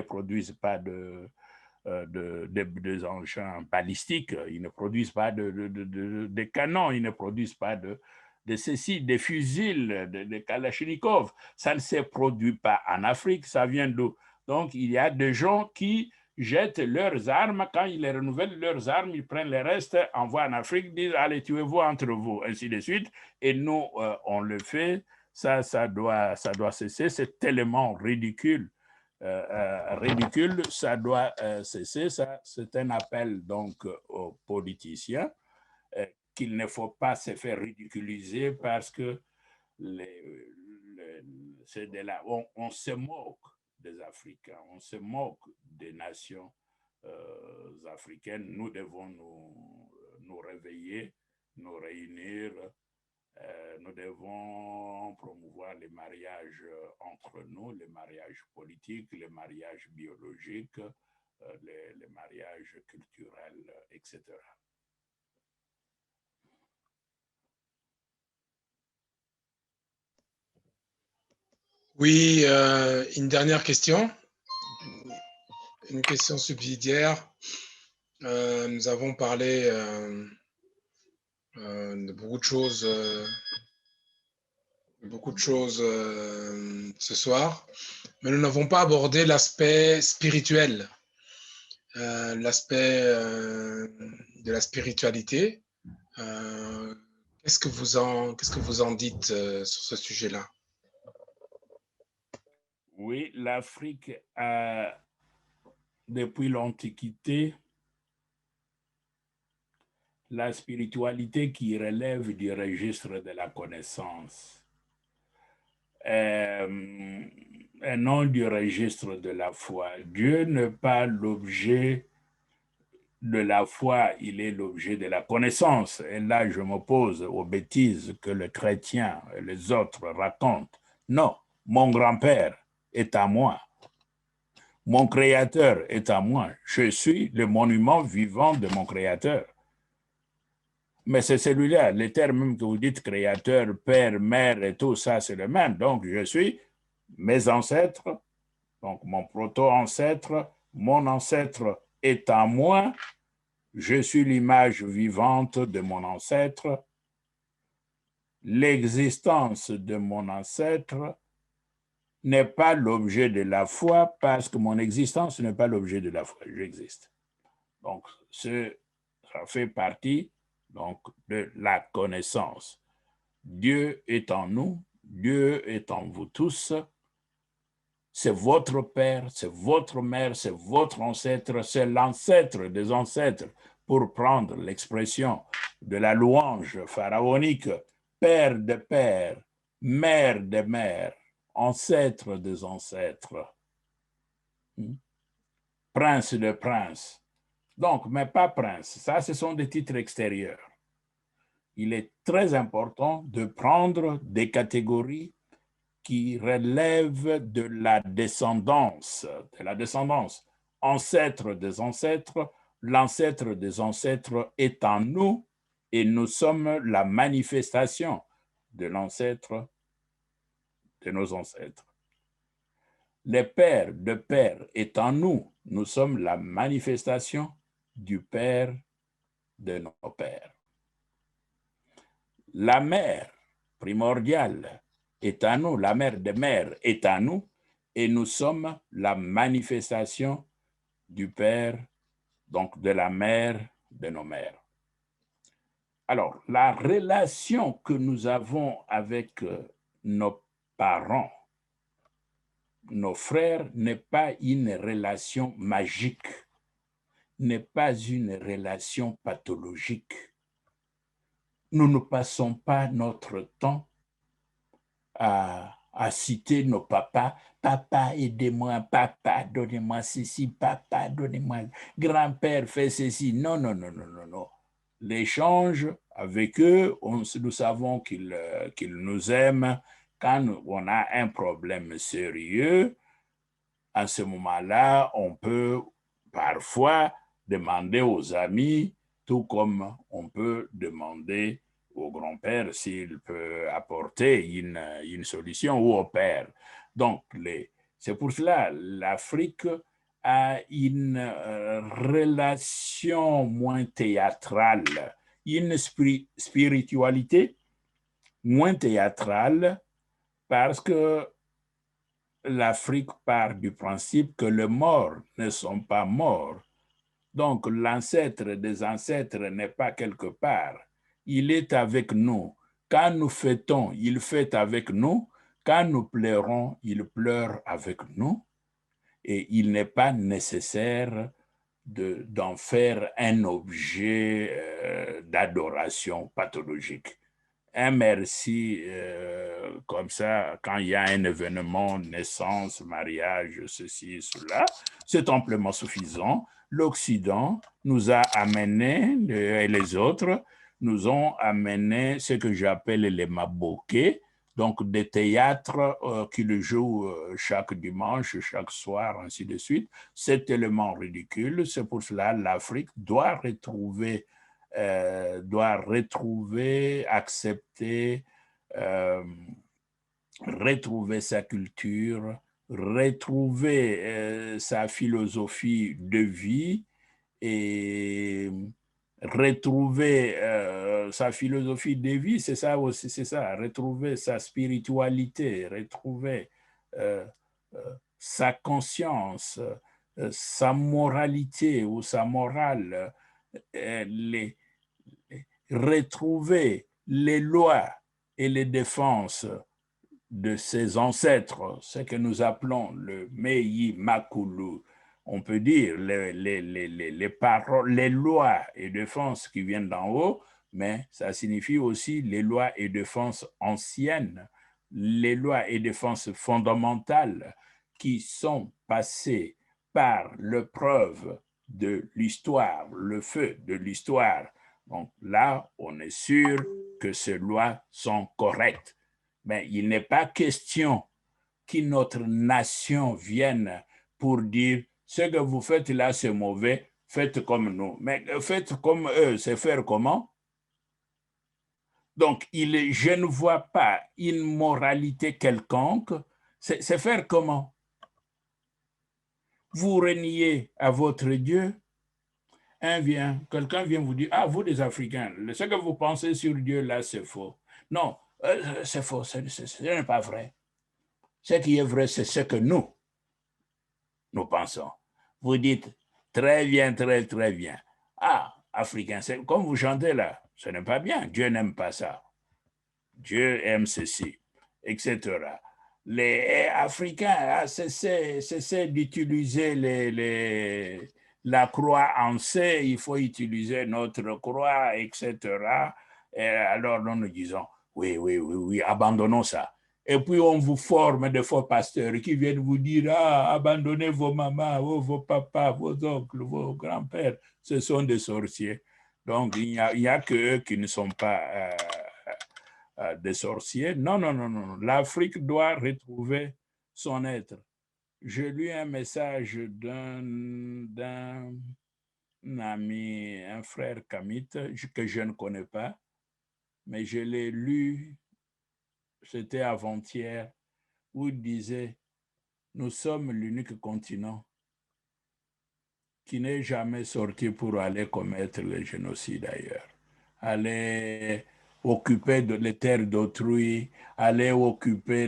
S2: engins balistiques, ils ne produisent pas de canons, ils ne produisent pas de ceci, des fusils, de Kalachnikov. Ça ne se produit pas en Afrique, ça vient d'où? Donc, il y a des gens qui jettent leurs armes, quand ils renouvellent leurs armes, ils prennent les restes, envoient en Afrique, disent allez, tuez-vous entre vous, ainsi de suite. Et nous, on le fait. Ça doit cesser. C'est tellement ridicule. Ridicule, ça doit cesser. Ça, c'est un appel donc aux politiciens qu'il ne faut pas se faire ridiculiser parce que c'est de là, on se moque des Africains, on se moque des nations africaines. Nous devons nous réveiller, nous réunir. Nous devons promouvoir les mariages entre nous, les mariages politiques, les mariages biologiques, les mariages culturels, etc.
S1: Oui, une dernière question. Une question subsidiaire. Nous avons parlé de beaucoup de choses ce soir, mais nous n'avons pas abordé l'aspect spirituel, l'aspect de la spiritualité. Qu'est-ce que vous en dites sur ce sujet-là?
S2: Oui, l'Afrique a, depuis l'Antiquité, la spiritualité qui relève du registre de la connaissance. Et non du registre de la foi. Dieu n'est pas l'objet de la foi, il est l'objet de la connaissance. Et là, je m'oppose aux bêtises que les chrétiens et les autres racontent. Non, mon grand-père est à moi. Mon créateur est à moi. Je suis le monument vivant de mon créateur. Mais c'est celui-là, les termes même que vous dites créateur, père, mère et tout ça, c'est le même. Donc, je suis mes ancêtres, donc mon proto-ancêtre, mon ancêtre est à moi. Je suis l'image vivante de mon ancêtre. L'existence de mon ancêtre n'est pas l'objet de la foi parce que mon existence n'est pas l'objet de la foi. J'existe. Donc, ça fait partie donc, de la connaissance. Dieu est en nous, Dieu est en vous tous. C'est votre père, c'est votre mère, c'est votre ancêtre, c'est l'ancêtre des ancêtres, pour prendre l'expression de la louange pharaonique, père de père, mère de mère, ancêtre des ancêtres, prince de prince. Donc, mais pas prince, ça ce sont des titres extérieurs. Il est très important de prendre des catégories qui relèvent de la descendance, ancêtre des ancêtres. L'ancêtre des ancêtres est en nous et nous sommes la manifestation de l'ancêtre de nos ancêtres. Le père de père est en nous, nous sommes la manifestation du père de nos pères. La mère primordiale est à nous, la mère de mère est à nous, et nous sommes la manifestation du père, donc de la mère de nos mères. Alors, la relation que nous avons avec nos parents, nos frères, n'est pas une relation magique, n'est pas une relation pathologique. Nous ne passons pas notre temps à citer nos papas. Papa, aidez-moi, papa, donnez-moi ceci, papa, donnez-moi, grand-père, fait ceci. Non, non, non, non, non, non. L'échange avec eux, nous savons qu'ils nous aiment, Quand on a un problème sérieux, à ce moment-là, on peut parfois demander aux amis, tout comme on peut demander au grand-père s'il peut apporter une solution ou au père. Donc, c'est pour cela l'Afrique a une relation moins théâtrale, une spiritualité moins théâtrale parce que l'Afrique part du principe que les morts ne sont pas morts. Donc, l'ancêtre des ancêtres n'est pas quelque part. Il est avec nous. Quand nous fêtons, il fête avec nous. Quand nous pleurons, il pleure avec nous. Et il n'est pas nécessaire d'en faire un objet d'adoration pathologique. Un merci comme ça, quand il y a un événement, naissance, mariage, ceci, cela, c'est amplement suffisant. L'Occident nous a amené, et les autres, nous ont amené ce que j'appelle les maboké, donc des théâtres qui le jouent chaque dimanche, chaque soir, ainsi de suite. C'est tellement ridicule. C'est pour cela que l'Afrique doit retrouver, accepter, retrouver sa culture, retrouver sa philosophie de vie et retrouver sa philosophie de vie, c'est ça aussi, c'est ça, retrouver sa spiritualité, retrouver sa conscience, sa moralité ou sa morale, retrouver les lois et les défenses de ses ancêtres, ce que nous appelons le Meyi Makulu. On peut dire les paroles, les lois et défenses qui viennent d'en haut, mais ça signifie aussi les lois et défenses anciennes, les lois et défenses fondamentales qui sont passées par l'épreuve de l'histoire, le feu de l'histoire. Donc là, on est sûr que ces lois sont correctes. Mais il n'est pas question que notre nation vienne pour dire ce que vous faites là, c'est mauvais, faites comme nous. Mais faites comme eux, c'est faire comment? Donc, je ne vois pas une moralité quelconque, c'est faire comment? Vous reniez à votre Dieu, quelqu'un vient vous dire, ah, vous les Africains, ce que vous pensez sur Dieu là, c'est faux. Non, c'est faux, ce n'est pas vrai. Ce qui est vrai, c'est ce que nous pensons. Vous dites, très bien, très, très bien. Ah, Africain, c'est comme vous chantez là, ce n'est pas bien, Dieu n'aime pas ça. Dieu aime ceci, etc. Les Africains cessez d'utiliser la croix en C, il faut utiliser notre croix, etc. Et alors nous disons, oui, abandonnons ça. Et puis on vous forme des faux pasteurs qui viennent vous dire, ah, abandonnez vos mamans, vos papas, vos oncles, vos grands-pères, ce sont des sorciers. Donc il n'y a que eux qui ne sont pas des sorciers. Non. L'Afrique doit retrouver son être. J'ai lu un message d'un ami, un frère kamite que je ne connais pas, mais je l'ai lu, c'était avant-hier, où il disait, nous sommes l'unique continent qui n'est jamais sorti pour aller commettre le génocide ailleurs. Aller occuper les terres d'autrui, aller occuper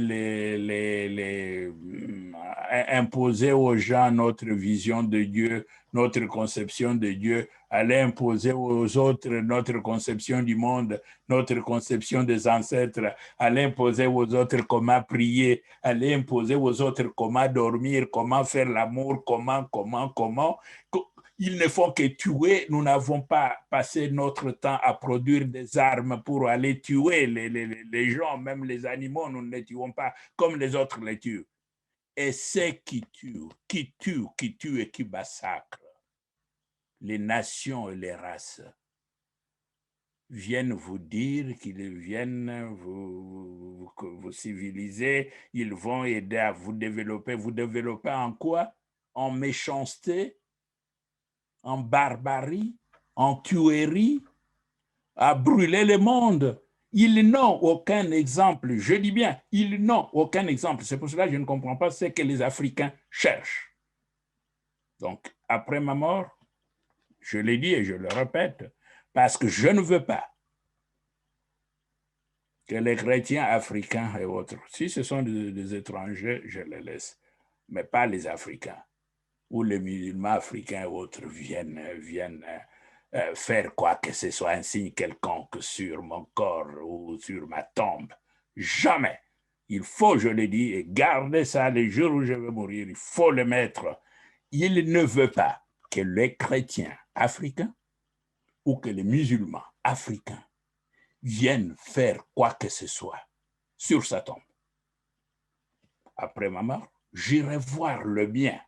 S2: imposer aux gens notre vision de Dieu, notre conception de Dieu, aller imposer aux autres notre conception du monde, notre conception des ancêtres, aller imposer aux autres comment prier, aller imposer aux autres comment dormir, comment faire l'amour, comment. Ils ne font que tuer. Nous n'avons pas passé notre temps à produire des armes pour aller tuer les gens, même les animaux, nous ne les tuons pas comme les autres les tuent. Et ceux qui tuent et qui massacrent les nations et les races viennent vous dire qu'ils viennent vous vous civilisez, ils vont aider à vous développer. Vous développez en quoi? En méchanceté, en barbarie, en tuerie, à brûler le monde. Ils n'ont aucun exemple, je dis bien, ils n'ont aucun exemple. C'est pour cela que je ne comprends pas ce que les Africains cherchent. Donc, après ma mort, je l'ai dit et je le répète, parce que je ne veux pas que les chrétiens africains et autres, si ce sont des étrangers, je les laisse, mais pas les Africains, ou les musulmans africains et autres viennent faire quoi que ce soit, un signe quelconque sur mon corps ou sur ma tombe. Jamais. Il faut, je le dis, et garder ça les jours où je vais mourir, il faut le mettre. Il ne veut pas que les chrétiens africains ou que les musulmans africains viennent faire quoi que ce soit sur sa tombe. Après ma mort, j'irai voir le bien.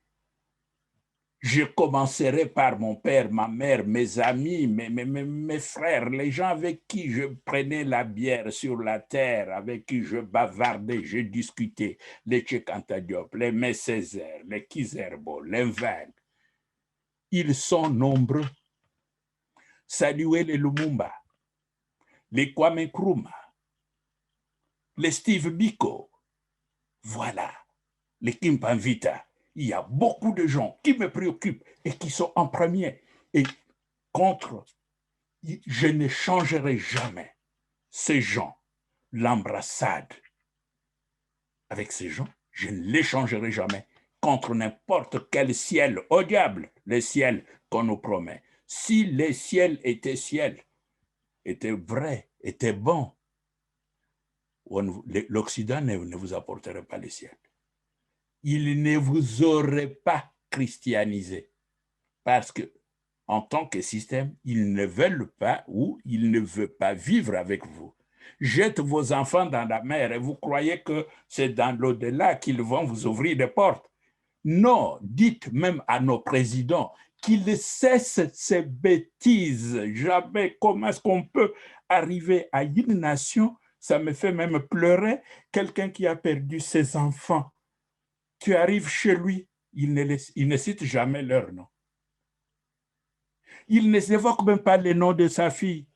S2: Je commencerai par mon père, ma mère, mes amis, mes frères, les gens avec qui je prenais la bière sur la terre, avec qui je bavardais, je discutais, les Cheikh Anta Diop, les Mé Césaire, les Kizerbo, les Vagues. Ils sont nombreux. Saluez les Lumumba, les Kwame Nkrumah, les Steve Biko. Voilà, les Kimpanvita. Il y a beaucoup de gens qui me préoccupent et qui sont en premier. Et contre, je ne changerai jamais ces gens, l'embrassade avec ces gens, je ne les changerai jamais contre n'importe quel ciel. Au diable, le ciel qu'on nous promet. Si les ciels étaient vrais, étaient bons, l'Occident ne vous apporterait pas le ciel. Il ne vous aurait pas christianisé parce que en tant que système, ils ne veulent pas ou ils ne veulent pas vivre avec vous. Jette vos enfants dans la mer et vous croyez que c'est dans l'au-delà qu'ils vont vous ouvrir des portes. Non, dites même à nos présidents qu'ils cessent ces bêtises. Jamais comment est-ce qu'on peut arriver à une nation, ça me fait même pleurer, quelqu'un qui a perdu ses enfants. Tu arrives chez lui, il ne cite jamais leur nom. Il ne s'évoque même pas le nom de sa fille,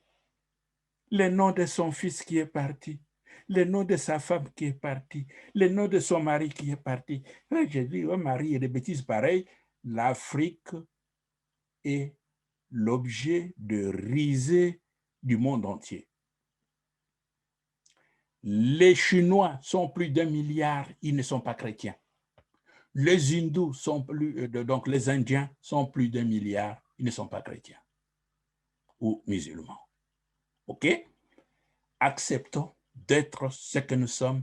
S2: le nom de son fils qui est parti, le nom de sa femme qui est partie, le nom de son mari qui est parti. J'ai dit, oh Marie, il y a des bêtises pareilles. L'Afrique est l'objet de risée du monde entier. Les Chinois sont plus d'1 milliard, ils ne sont pas chrétiens. Les hindous sont donc les Indiens sont plus d'1 milliard, ils ne sont pas chrétiens ou musulmans. OK? Acceptons d'être ce que nous sommes.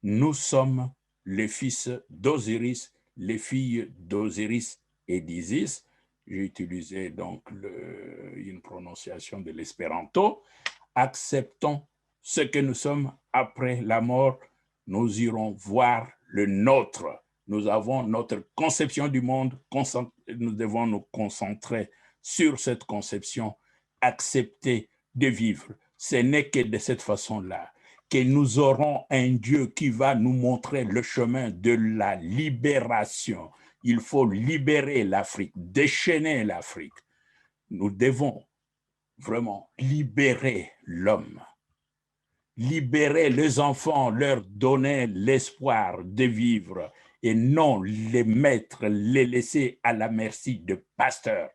S2: Nous sommes les fils d'Osiris, les filles d'Osiris et d'Isis. J'ai utilisé donc une prononciation de l'espéranto. Acceptons ce que nous sommes après la mort. Nous irons voir le nôtre. Nous avons notre conception du monde. Nous devons nous concentrer sur cette conception, accepter de vivre. Ce n'est que de cette façon-là que nous aurons un Dieu qui va nous montrer le chemin de la libération. Il faut libérer l'Afrique, déchaîner l'Afrique. Nous devons vraiment libérer l'homme, libérer les enfants, leur donner l'espoir de vivre et non les mettre, les laisser à la merci de pasteurs,